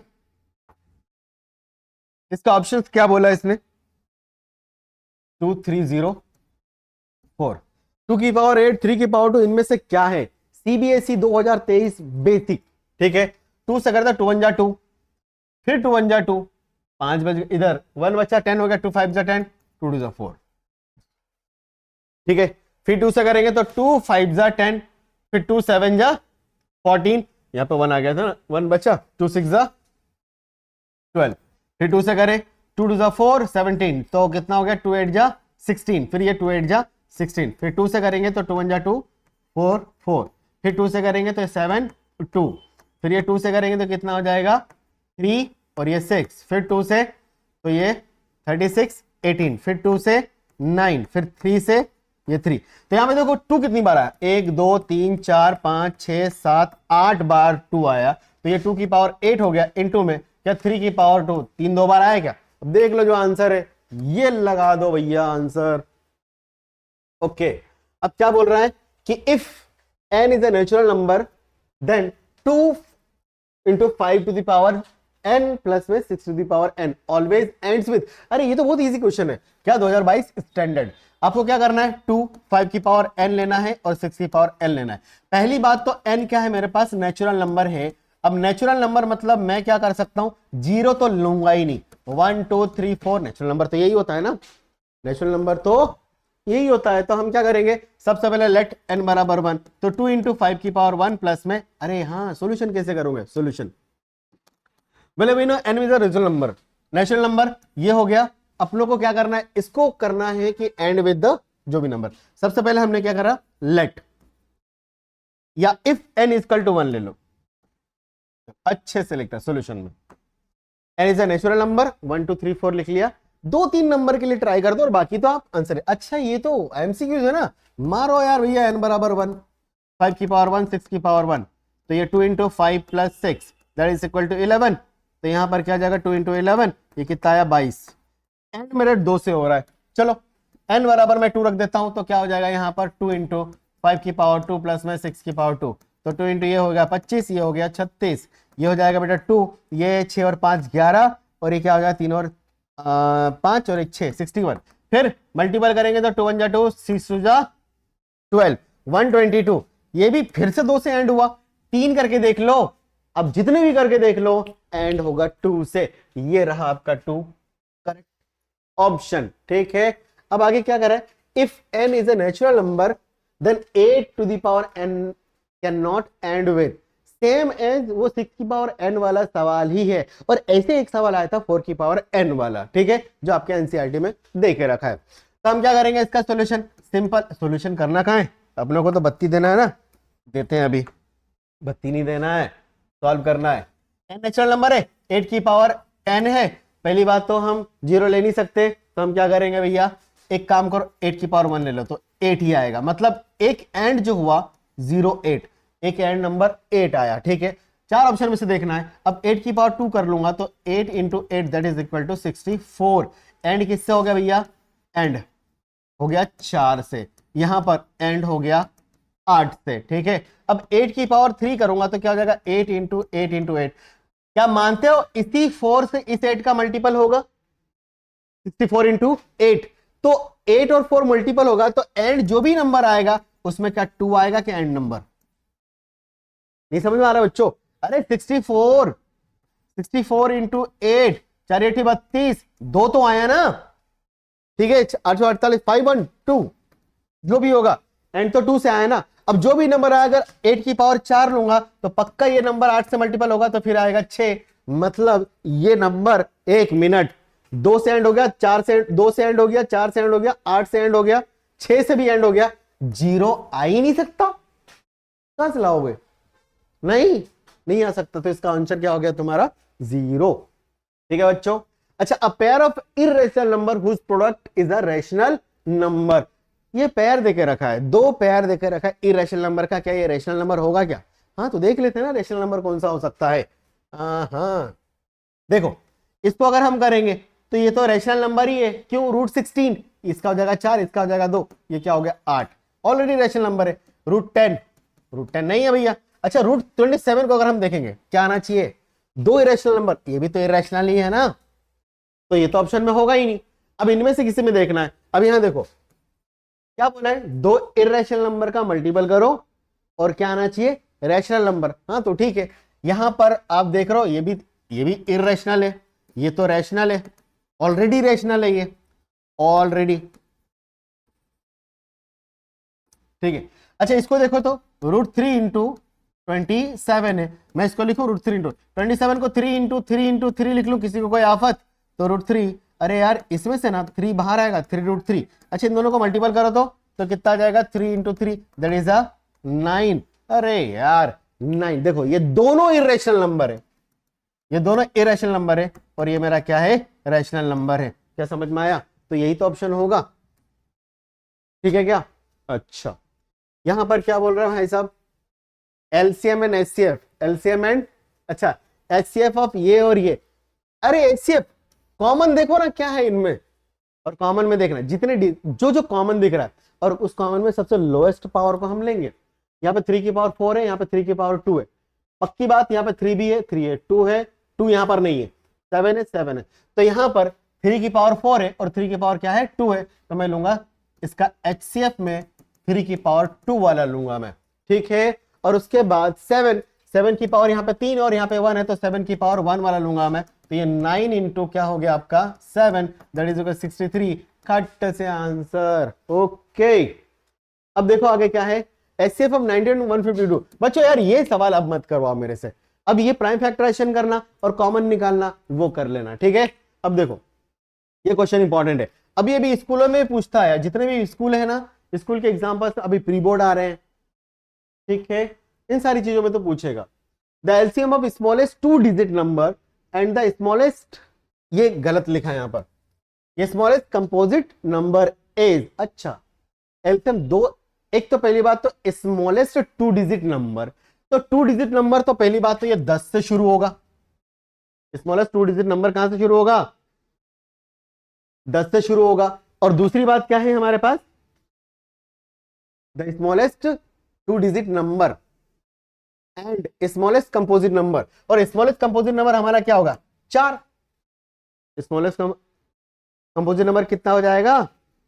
इसका ऑप्शन क्या बोला इसने, 2304, 2 की पावर 8, 3 की पावर 2, इनमें से क्या है, सीबीएसई 2023 बेसिक, ठीक है। 2 से करता 2 1 जा 2, फिर 2 1 जा 2, 5 बज इधर 1 बचा 10 हो गया, 2 5 जा 10, 2 2 जा 4, ठीक है। फिर 2 से करेंगे तो 2 5 जा 10, फिर 2 7 जा 14, यहां पे 1 आ गया था ना, 1 बचा, 2 6 जा 12, फिर 2 से करें 2 2 जा 4 17, तो कितना हो गया, 2 8 जा 16, फिर ये 2 8 जा 16, फिर 2 से करेंगे तो 2 1 जा 2 4 4, फिर 2 से करेंगे तो 7 2, फिर ये 2 से करेंगे तो कितना हो जाएगा 3 और ये 6, फिर 2 से तो ये 36 18, फिर 2 से 9, फिर 3 से ये 3। तो यहां पे देखो 2 कितनी बार आया, 1 2 3 4 5 6 7 8 बार 2 आया, तो ये 2 की पावर 8 हो गया, इनटू में क्या 3 की पावर 2, 3 2 बार आया क्या। अब देख लो जो आंसर है ये लगा दो भैया आंसर। ओके, अब क्या बोल रहा है कि if n is a natural number then 2 into 5 to the power n plus में 6 to the power n always ends with. अरे ये तो बहुत इजी क्वेश्चन है, क्या 2022 स्टैंडर्ड। आपको क्या करना है, 2 5 की पावर n लेना है और 6 की पावर n लेना है। पहली बात तो n क्या है, मेरे पास नेचुरल नंबर है। अब नेचुरल नंबर मतलब मैं क्या कर सकता हूं, 0 तो लूंगा ही नहीं, 1 2 3 4, नेचुरल नंबर तो यही होता है ना, नेचुरल नंबर तो यही होता है। तो हम क्या करेंगे, सबसे पहले लेट n बराबर 1, तो 2 इंटू 5 की पावर 1 प्लस में, अरे हाँ सोल्यूशन कैसे करोगे, सोल्यूशन बोले we know n is a regional number, natural number ये हो गया। अपनों को क्या करना है, इसको करना है कि एंड विद द जो भी नंबर। सबसे पहले हमने क्या करा, लेट या इफ n इक्वल टू 1 ले लो, अच्छे से लिखता है सोल्यूशन में, n is a natural number 1 2 3 4 लिख लिया, 2-3 नंबर के लिए ट्राई कर दो और बाकी तो आप आंसर है। अच्छा ये तो एमसीक्यूज है ना, मारो यार भैया n बराबर 1, 5 की पावर 1, 6 की पावर 1, तो ये 2 into 5 plus 6 that is equal to 11। तो यहाँ पर क्या जाएगा 2 इंटू 11, ये कितना आया 22। एन मेरे 2 से हो रहा है, चलो n बराबर मैं 2 रख देता हूं, तो क्या हो जाएगा यहाँ पर 2 इंटू 5 की पावर 2 प्लस में 6 की पावर 2, तो 2 इंटू ये हो गया 25, ये हो गया 36, ये हो जाएगा बेटा 2, ये 6 और 5 11, और ये क्या हो जाएगा 3 और 5 और 1 6 61। फिर मल्टीपल करेंगे तो 2 1 जा 2, 6 जा 12, 122। ये भी फिर से 2 से एंड हुआ, 3 करके देख लो, अब जितने भी करके देख लो एंड होगा 2 से। ये रहा आपका 2 करेक्ट ऑप्शन, ठीक है। अब आगे क्या करें, if n is a natural number then 8 to the power n can not end with, same as वो 6 की पावर n वाला सवाल ही है, और ऐसे एक सवाल आया था 4 की पावर n वाला, ठीक है, जो आपके एनसीईआरटी में दे के रखा है। तो हम क्या करेंगे इसका सॉल्यूशन, सिंपल सॉल्यूशन करना कहां है, अपने को तो बत्ती देना है ना, देते हैं अभी, बत्ती नहीं देना है, सॉल्व करना है। n नेचुरल नंबर है, 8 की पावर n है, पहली बात तो हम 0 ले नहीं सकते, तो हम क्या करेंगे भैया, एक काम करो 8 की पावर 1 ले लो तो 8 ही आएगा, मतलब एक एंड जो हुआ 0 8, एक एंड नंबर 8 आया, ठीक है। 4 ऑप्शन में से देखना है, अब 8 की पावर 2 कर लूंगा तो 8 into 8 that is equal to 64। And किससे हो गया भैया, एंड हो गया 4 से, यहां पर एंड हो गया 8 से, ठीक है। अब 8 की पावर 3 करूंगा तो क्या हो जाएगा 8 इंटू 8 इंटू 8, क्या मानते हो इसी 4 से इस 8 का मल्टीपल होगा, 64 इंटू 8, तो 8 और 4 मल्टीपल होगा तो एंड जो भी नंबर आएगा उसमें क्या 2 आएगा क्या एंड नंबर, नहीं समझ में आ रहा बच्चों, अरे 64 इंटू 8, 4 8 32, 2 तो आया ना, ठीक है, 848 5 1 2, जो भी होगा एंड तो 2 से आया ना। अब जो भी नंबर आया, अगर 8 की पावर 4 लूंगा तो पक्का ये नंबर 8 से मल्टीपल होगा, तो फिर आएगा 6, मतलब ये नंबर 1 मिनट 2 से एंड हो गया, 4 से 2 से एंड हो गया, 4 से एंड हो गया, 8 से एंड हो गया, 6 से भी एंड हो गया, 0 आ ही नहीं सकता, कहां से लाओगे, नहीं आ सकता, तो इसका आंसर क्या हो गया तुम्हारा 0, ठीक है बच्चों। अच्छा, a pair of irrational number whose product is a rational number, ये पेयर देके रखा है, 2 पेयर देके रखा है इरेशनल नंबर का, क्या ये रैशनल नंबर होगा क्या, हाँ तो देख लेते हैं ना रैशनल नंबर कौन सा हो सकता है। हाँ देखो, इसको अगर हम करेंगे तो ये तो रैशनल नंबर ही है, क्यों, √16, इसका हो जाएगा 4, इसका हो जाएगा 2, ये क्या हो गया 8, ऑलरेडी रैशनल नंबर है। √10 नहीं है भैया। अच्छा, √27 को अगर हम देखेंगे क्या आना चाहिए, 2 इरेशनल नंबर, ये भी तो इरेशनल ही है ना, तो ये तो ऑप्शन में होगा ही नहीं। अब इनमें से किसी में देखना है, अब यहां देखो क्या बोला है, 2 इरेशनल नंबर का मल्टीपल करो और क्या आना चाहिए रैशनल नंबर, हाँ तो ठीक है। यहां पर आप देख रहे हो ये भी इरेशनल है, ये तो रैशनल है, ऑलरेडी रैशनल है ये, ऑलरेडी, ठीक है। अच्छा इसको देखो तो √3 इंटू 27 है, मैं इसको लिखूं √3 इंटू 27 को 3 इंटू 3 इंटू 3 लिख लूं, किसी को कोई आफत, तो √3, अरे यार इसमें से ना 3 बाहर आएगा, 3 √3, अच्छा इन दोनों को मल्टीपल करो तो कितना आ जाएगा 3 इंटू 3 दैट इज अ 9, अरे यार 9, देखो ये दोनों इरेशनल नंबर है, ये दोनों इरेशनल नंबर है और ये मेरा क्या है रैशनल नंबर है, क्या समझ में आया, तो यही तो ऑप्शन होगा, ठीक है क्या। अच्छा यहां पर क्या बोल रहा है भाई साहब, LCM and HCF, LCM and, अच्छा एचसीएफ ऑफ ये और ये, अरे एचसीएफ कॉमन देखो ना क्या है इनमें, और कॉमन में देखना जितने जो कॉमन दिख रहा है, और उस कॉमन में सबसे लोएस्ट पावर को हम लेंगे। यहाँ पे 3 की पावर 4 है, यहाँ पे 3 की पावर 2 है, पक्की बात, यहाँ पे 3 भी है, 3 है, 2 है, 2 यहाँ पर नहीं है, 7 है, 7 है, तो यहाँ पर 3 की पावर 4 है और 3 की पावर क्या है 2 है, तो मैं लूंगा इसका एचसीएफ में 3 की पावर 2 वाला लूंगा मैं, ठीक है। और उसके बाद 7 की पावर यहाँ पे 3 और यहाँ पे 1 है, तो 7 की पावर 1 वाला लूंगा मैं, तो ये 9 इंटू क्या हो गया आपका 7 दैट इज 63, खट से आंसर, ओके। अब देखो आगे क्या है, एचसीएफ ऑफ 152। बच्चों यार ये सवाल अब मत करवाओ मेरे से, अब ये प्राइम फैक्टराइजेशन करना और कॉमन निकालना वो कर लेना, ठीक है। अब देखो ये क्वेश्चन इंपॉर्टेंट है, अभी अभी स्कूलों में पूछता है, जितने भी स्कूल है ना, स्कूल के एग्जाम्पल्स अभी प्री बोर्ड आ रहे हैं, ठीक है, इन सारी चीजों में तो पूछेगा। The LCM of smallest 2 digit number and the smallest, ये गलत लिखा है यहां पर, ये स्मॉलेस्ट कंपोजिट नंबर इज, अच्छा एलसीएम दो, एक तो पहली बात तो स्मॉलेस्ट 2 डिजिट नंबर, तो 2 डिजिट नंबर तो पहली बात तो ये 10 से शुरू होगा। स्मॉलेस्ट 2 डिजिट नंबर कहां से शुरू होगा? 10 से शुरू होगा। और दूसरी बात क्या है हमारे पास? The smallest 2 digit number and smallest composite number, और स्मॉलेस्ट कंपोजिट नंबर हमारा क्या होगा? 4। स्मॉलेस्ट कंपोजिट नंबर कितना हो जाएगा?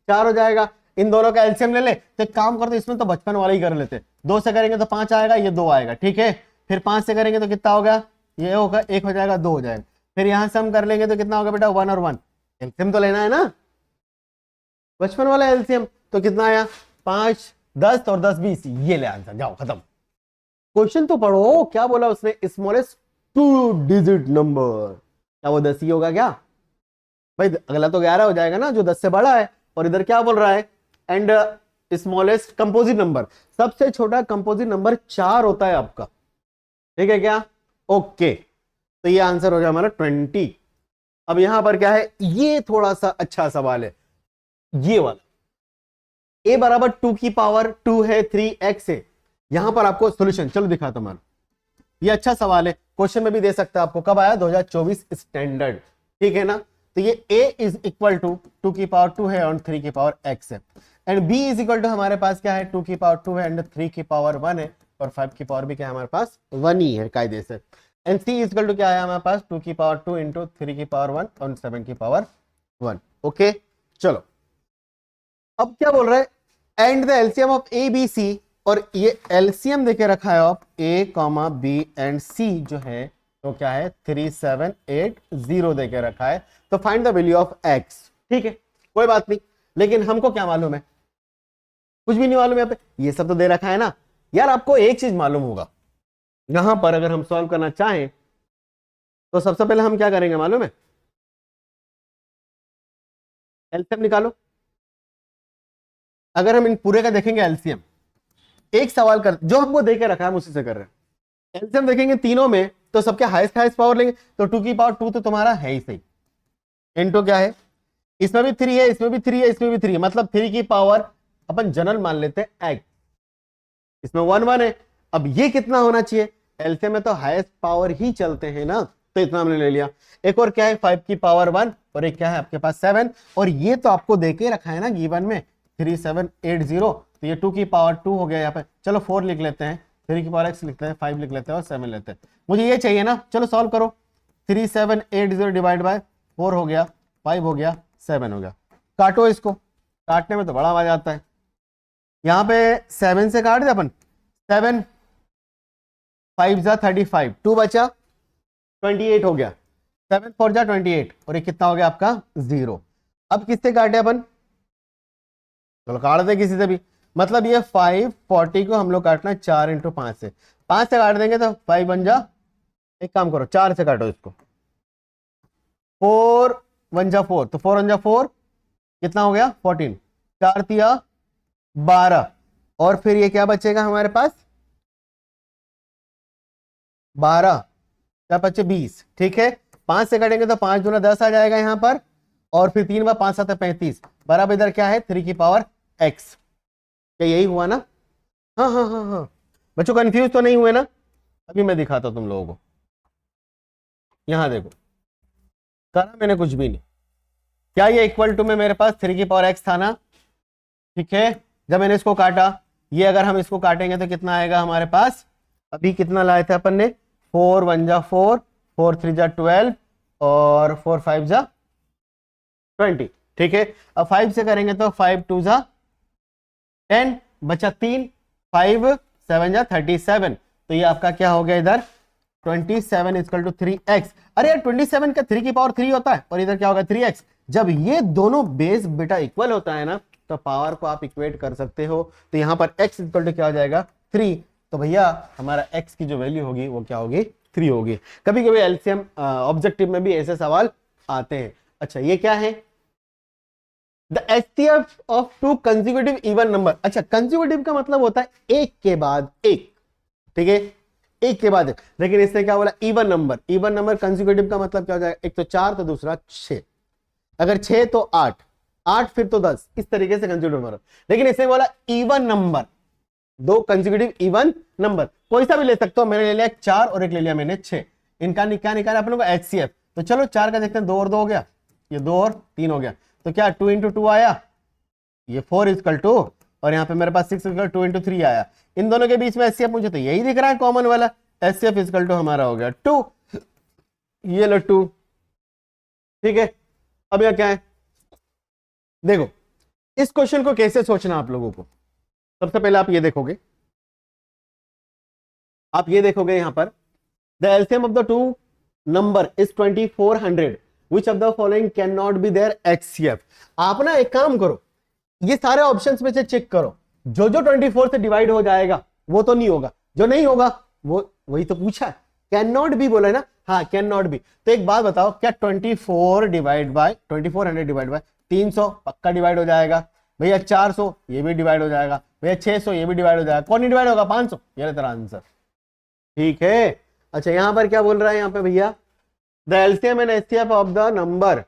4 हो जाएगा। इन दोनों का एलसीएम ले ले, तो एक काम करते, इसमें तो बचपन वाला ही कर लेते, 2 से करेंगे तो 5 आएगा, ये 2 आएगा, ठीक है। फिर 5 से करेंगे तो कितना होगा? ये होगा 1 हो जाएगा, 2 हो जाएगा। फिर यहां से हम कर लेंगे तो कितना होगा बेटा? 1 और 1। एलसीएम तो लेना है ना, बचपन वाला एलसीएम। तो कितना आया? 5 10 और 10 20, ये ले आंसर, जाओ खत्म। क्वेश्चन तो पढ़ो, क्या बोला उसने? स्मॉलेस्ट 2 डिजिट नंबर, क्या वो 10 ही होगा क्या भाई? अगला तो 11 हो जाएगा ना, जो 10 से बड़ा है। और इधर क्या बोल रहा है? एंड स्मॉलेस्ट कंपोजिट नंबर, सबसे छोटा कंपोजिट नंबर 4 होता है आपका, ठीक है क्या? ओके, तो ये आंसर हो गया हमारा 20। अब यहां पर क्या है? ये थोड़ा सा अच्छा सवाल है, ये वाला। a बराबर 2 की पावर 2 है, 3x है। यहां पर आपको सॉल्यूशन, चलो दिखाता हूं। ये अच्छा सवाल है, क्वेश्चन में भी दे सकता है आपको। कब आया? 2024 स्टैंडर्ड, ठीक है ना। तो ये a इज इक्वल टू 2 की पावर 2 है और 3 की पावर x है, and b is equal to हमारे पास क्या है? 2 की पावर 2 है एंड 3 की पावर 1 है, और 5 की पावर भी क्या है हमारे पास? 1 ही है कायदे से। And c is equal to क्या है हमारे पास? 2 की पावर 2 इंटू 3 की पावर 1 और 7 की पावर 1। ओके, चलो अब क्या बोल रहा है? And the LCM of A B C, और ये एलसीएम देके रखा है आप A comma B and C जो है, तो क्या है? 3780 देके रखा है। तो find the value of x, ठीक है, कोई बात नहीं। लेकिन हमको क्या मालूम है? कुछ भी नहीं मालूम। यहाँ पे ये सब तो दे रखा है ना यार। आपको एक चीज मालूम होगा, यहां पर अगर हम सॉल्व करना चाहें तो सबसे पहले हम क्या करेंगे मालूम है? एलसीएम निकालो। अगर हम इन पूरे का देखेंगे एलसीएम, एक सवाल कर जो हमको देके रखा है हम उसी से कर रहे हैं। एलसीएम देखेंगे तीनों में तो सबके हाईएस्ट पावर लेंगे, तो 2 की पावर 2 तो तुम्हारा है ही सही। इनटू क्या है? इसमें भी 3 है, इसमें भी 3 है, इसमें भी 3 है, मतलब 3 की पावर अपन जनरल मान लेते हैं x। इसमें 1 1 है। अब ये कितना होना चाहिए? एलसीएम में तो हाईएस्ट पावर ही चलते हैं ना, तो इतना हमने ले लिया। एक और क्या है? 5 की पावर 1, और एक क्या है आपके पास? 7। और ये तो आपको देके रखा है ना गिवन में 3780, तो ये 2 की पावर 2 हो गया यहाँ पे। चलो 4 लिख लेते हैं, 3 की पावर x लिखते हैं, 5 लिख लेते हैं और 7 लेते हैं। मुझे ये चाहिए ना, चलो सॉल्व करो। 3780 डिवाइड बाय 4 हो गया, 5 हो गया, 7 हो गया। काटो इसको, काटने में तो बड़ा आवाज आता है। यहाँ पे 7 से काट दे अपन, 7 5 जा 35, 2 बचा 28 हो गया, 7 4 जा 28, और ये कितना हो गया आपका? 0। अब किससे काटे अपन? चलो काट दे किसी से भी, मतलब ये 540 को हम लोग काटना 4 इंटू 5 से। 5 से काट देंगे तो 5 बन जा, एक काम करो 4 से काटो इसको, 4 1 जा 4, तो 4 1 जा 4, कितना हो गया? 14, 4 तिया 12, और फिर ये क्या बचेगा हमारे पास? 12 क्या बचे? 20, ठीक है। 5 से काटेंगे तो 5 दूना 10 आ जाएगा यहाँ पर, और फिर 3 बार 5 7 35, बराबर इधर क्या है? 3 की पावर x। क्या यही हुआ ना? हाँ हाँ हाँ हाँ, बच्चों कंफ्यूज तो नहीं हुए ना? अभी मैं दिखाता हूं तुम लोगों को। यहां देखो, करा मैंने कुछ भी नहीं। क्या ये इक्वल टू में मेरे पास 3 की पावर x था ना, ठीक है। जब मैंने इसको काटा, ये अगर हम इसको काटेंगे तो कितना आएगा हमारे पास? अभी कितना लाए थे अपन ने? 4 1 जा 4, 4 3 जा 12, और 4 5 जा 20, ठीक है। अब 5 से करेंगे तो 5 2 जा 10, बचा 3, 5 7 जा 37, तो ये आपका क्या हो गया इधर? 27 इक्वल टू 3x। अरे यार 27 का 3 की पावर 3 होता है, और इधर क्या होगा? 3x। जब ये दोनों बेस बेटा इक्वल होता है ना, तो पावर को आप इक्वेट कर सकते हो। तो यहां पर x इक्वल टू क्या हो जाएगा? 3। तो भैया हमारा x की जो वैल्यू होगी वो क्या होगी? 3 होगी। कभी कभी एलसीएम ऑब्जेक्टिव में भी ऐसे सवाल आते हैं। अच्छा ये क्या है? The HCF of 2 consecutive even number. अच्छा कंसेक्यूटिव का मतलब होता है एक के बाद एक, ठीक है, एक के बाद एक। लेकिन इससे क्या बोला? Even number. Even number consecutive का मतलब क्या हो जाएगा? एक तो 4 तो दूसरा 6। अगर 6 तो 8, 8 फिर तो 10, इस तरीके से कंसिक्यूटिव नंबर। लेकिन इसने बोला इवन नंबर, दो कंसिक्यूटिव इवन नंबर, कोई सा भी ले सकते हो। मैंने ले लिया 4 और एक ले लिया मैंने 6। इनका क्या निकाला अपने को, HCF। तो चलो 4 का देखते हैं, 2 और 2 हो गया, ये 2 और 3 हो गया, तो क्या 2 × 2 आया, ये 4 इक्वल टू, और यहाँ पे मेरे पास 6 इक्वल 2 × 3 आया। इन दोनों के बीच में HCF मुझे तो यही दिख रहा है कॉमन वाला, HCF इक्वल टू हमारा हो गया 2, ये लो 2। ठीक है, अब यह क्या है, देखो इस क्वेश्चन को कैसे सोचना आप लोगों को। सबसे पहले आप ये देखोगे, यहां पर the LCM of the two number is 2400, which of the following can not be their HCF। आप ना एक काम करो, ये सारे ऑप्शंस में से चेक करो, जो 24 से डिवाइड हो जाएगा वो तो नहीं होगा, जो नहीं होगा वो वही तो पूछा है, कैन नॉट बी बोला है ना, हाँ कैन नॉट बी। तो एक बात बताओ, क्या 2400 डिवाइड बाय 300 पक्का डिवाइड हो जाएगा भैया, 400 ये भी डिवाइड हो जाएगा भैया, 600 ये भी डिवाइड हो जाएगा, कौन नहीं डिवाइड होगा, 500, ये तेरा आंसर। ठीक है, अच्छा यहां पर क्या बोल रहा है यहाँ पे भैया, the LCM and HCF of the number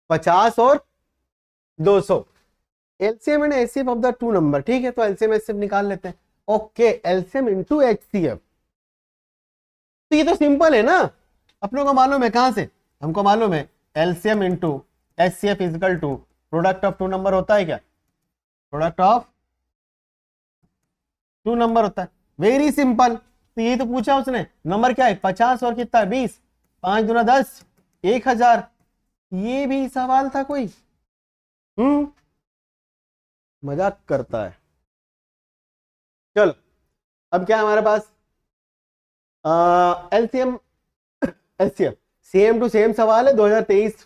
50 और 200, LCM and HCF of the two number. ठीक है, तो एलसीएम HCF निकाल लेते हैं। ओके, एलसीएम इंटू HCF, तो ये तो सिंपल है ना, अपनों को मालूम है, कहां से हमको मालूम है, LCM into HCF is equal to product of two number होता है क्या, प्रोडक्ट ऑफ टू नंबर होता है, वेरी सिंपल। तो ये तो पूछा उसने, नंबर क्या है 50 और कितना है 20, 5 दूना 10, 1000, ये भी सवाल था कोई, मजाक करता है। चलो अब क्या है हमारे पास, LCM HCF same to same सवाल है 2023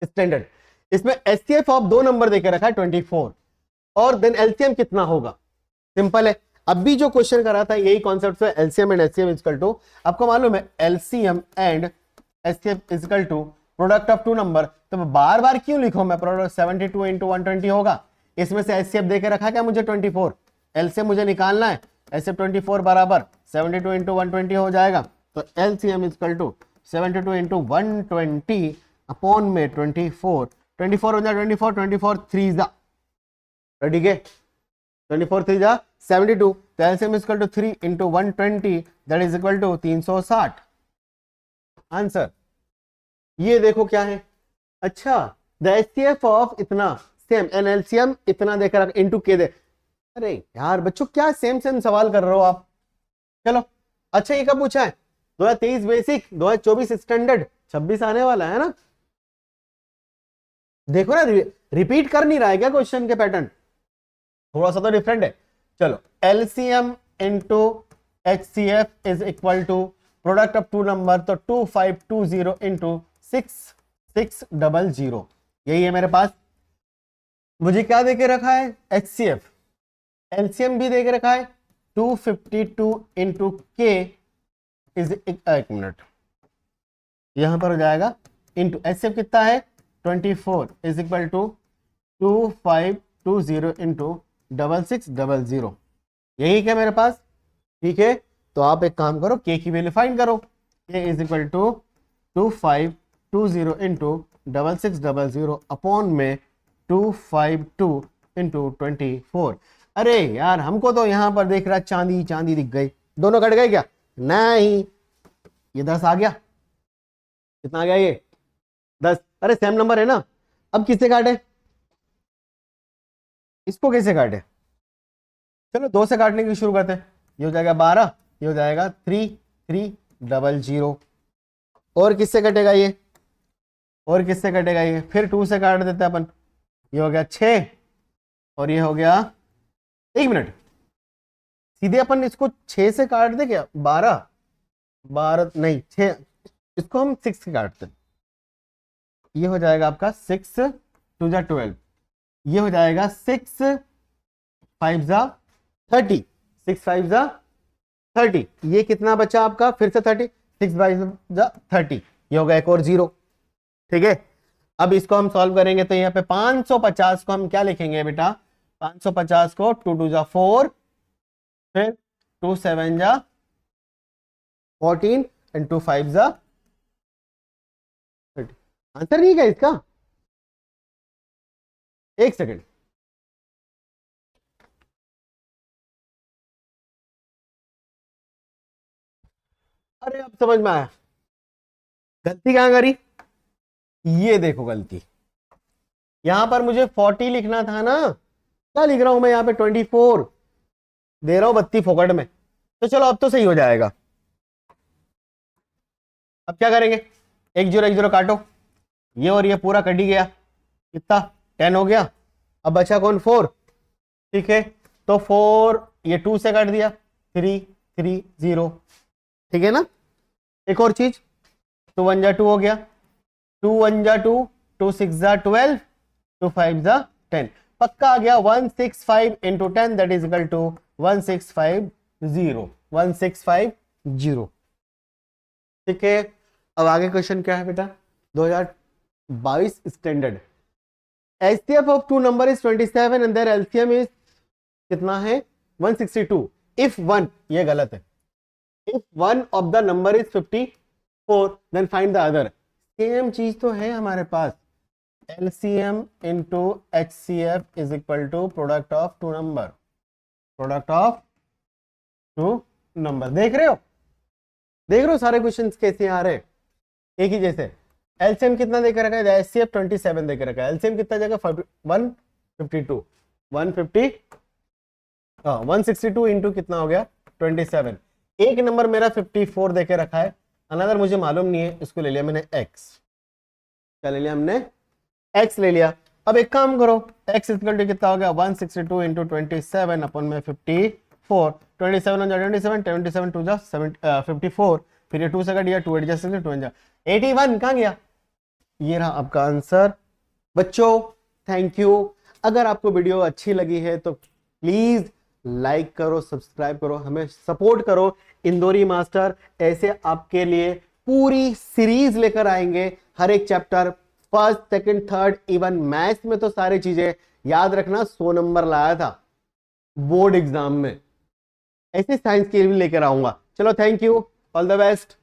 स्टैंडर्ड। इसमें HCF ऑफ दो नंबर देके रखा है 24, और देन एलसीएम कितना होगा, सिंपल है। अब भी जो क्वेश्चन कर रहा था यही कॉन्सेप्ट है, LCM and HCF equal to, आपको मालूम है LCM and HCF equal to product of two number. तो बार बार क्यों लिखूं मैं, प्रोडक्ट 72 × 120 होगा, इसमें से HCF देके रखा क्या मुझे 24, एलसीएम मुझे निकालना है, HCF 24 बराबर 72 × 120 हो जाएगा। तो एलसीएम इक्वल टू 72 × 120 अपॉन में 24 हो जाए 24 3 जा, ठीक है 24 3 जा 72, तो LCM equal to 3 × 120 that is equal to 360 answer. ये देखो क्या है, अच्छा द HCF ऑफ इतना सेम एन एलसीएम इतना देकर इनटू के दे, अरे यार बच्चों क्या सेम सवाल कर रहे हो आप। चलो अच्छा ये कब पूछा है, 2023 बेसिक 2024 स्टैंडर्ड 26 आने वाला है ना, देखो ना रिपीट कर नहीं रहा है क्या क्वेश्चन के पैटर्न, थोड़ा सा तो डिफरेंट है। चलो LCM into HCF is equal to product of two number, तो 2520 इंटू 6600, यही है मेरे पास। मुझे क्या देके रखा है HCF, एलसीएम भी देके रखा है 252 इंटू के इज, एक मिनट यहां पर हो जाएगा इंटू HCF कितना है 24 इज इक्वल टू 2520 इंटू 6600, यही क्या मेरे पास। ठीक है, तो आप एक काम करो, के की वैल्यू फाइंड करो, K is equal to 2520 into 6600 upon में 252 इंटू 24। अरे यार हमको तो यहां पर देख रहा चांदी चांदी दिख गई, दोनों कट गए क्या, नहीं ये 10 आ गया, कितना आ गया ये 10, अरे सेम नंबर है ना। अब किससे काटे, इसको कैसे काटे, चलो 2 से काटने की शुरू करते हैं, ये हो जाएगा 12, ये हो जाएगा 3300, और किससे कटेगा ये, और किससे कटेगा ये, फिर 2 से काट देते हैं अपन, ये हो गया 6, और ये हो गया, एक मिनट सीधे अपन इसको 6 से काट दे क्या, 12 नहीं 6, इसको हम 6 से काटते हैं, ये हो जाएगा आपका 6 2 जा 12, ये हो जाएगा 6 5 जा 30, 6 5 जा 30, ये कितना बचा आपका फिर से 30, 6 5 जा 30, ये होगा एक और 0। ठीक है, अब इसको हम सॉल्व करेंगे, तो यहाँ पे 550 को हम क्या लिखेंगे बेटा, 550 को 2 2 जा 4, फिर 2 7 जा 14 एंड 2 5 जा 30, आंसर नहीं क्या इसका, एक सेकेंड, अरे अब समझ में आया, गलती कहां करी, ये देखो गलती, यहां पर मुझे 40 लिखना था ना, क्या लिख रहा हूं मैं यहाँ पे 24 दे रहा हूं, 32 फोकट में। तो चलो अब तो सही हो जाएगा। अब क्या करेंगे, एक जीरो काटो, ये और ये पूरा कट ही गया, कितना 10 हो गया, अब बचा कौन 4, ठीक है, तो 4 ये 2 से काट दिया, 3 3 0, ठीक है ना। एक और चीज, 2 1 जा 2 हो गया, 2 1 जा 2, 2 6 जा 12, 2 5 जा 10, पक्का आ गया 165 into 10 that is equal to 1650, 1650, ठीक है। अब आगे क्वेश्चन क्या है बेटा, 2022 standard, HCF of two number is 27 and their LCM is कितना है 162, इफ वन, ये गलत है, if one of the number is 54 then find the other, same चीज तो है हमारे पास, LCM into HCF is equal to product of two number, product of two number, देख रहे हो सारे क्वेश्चंस कैसे आ रहे हैं, एक ही जैसे। एलसीएम कितना देकर रखा है, एचसीएफ 27 देकर रखा है, एलसीएम कितना जाएगा 152, 150, 162 इंटू कितना हो गया 27, एक नंबर मेरा 54 देके रखा है, अनदर मुझे मालूम नहीं है, इसको ले लिया मैंने x, क्या ले लिया हमने, x ले लिया। अब एक काम करो, x इक्वल टू कितना हो गया 162 इंटू 27 अपन में 54, 27 27 27 2 जा 54, फिर ये 2 से कट गया, 2 8 जा 2 जा 81, कहाँ गया, ये रहा आपका आंसर। बच्चों थैंक यू, अगर आपको वीडियो अच्छी लगी है तो प्लीज लाइक करो, सब्सक्राइब करो, हमें सपोर्ट करो। इंदौरी मास्टर ऐसे आपके लिए पूरी सीरीज लेकर आएंगे, हर एक chapter first second third, even maths में तो सारी चीजें याद रखना, 100 नंबर लाया था बोर्ड एग्जाम में, ऐसे साइंस के भी लेकर आऊंगा। चलो thank you, all the best.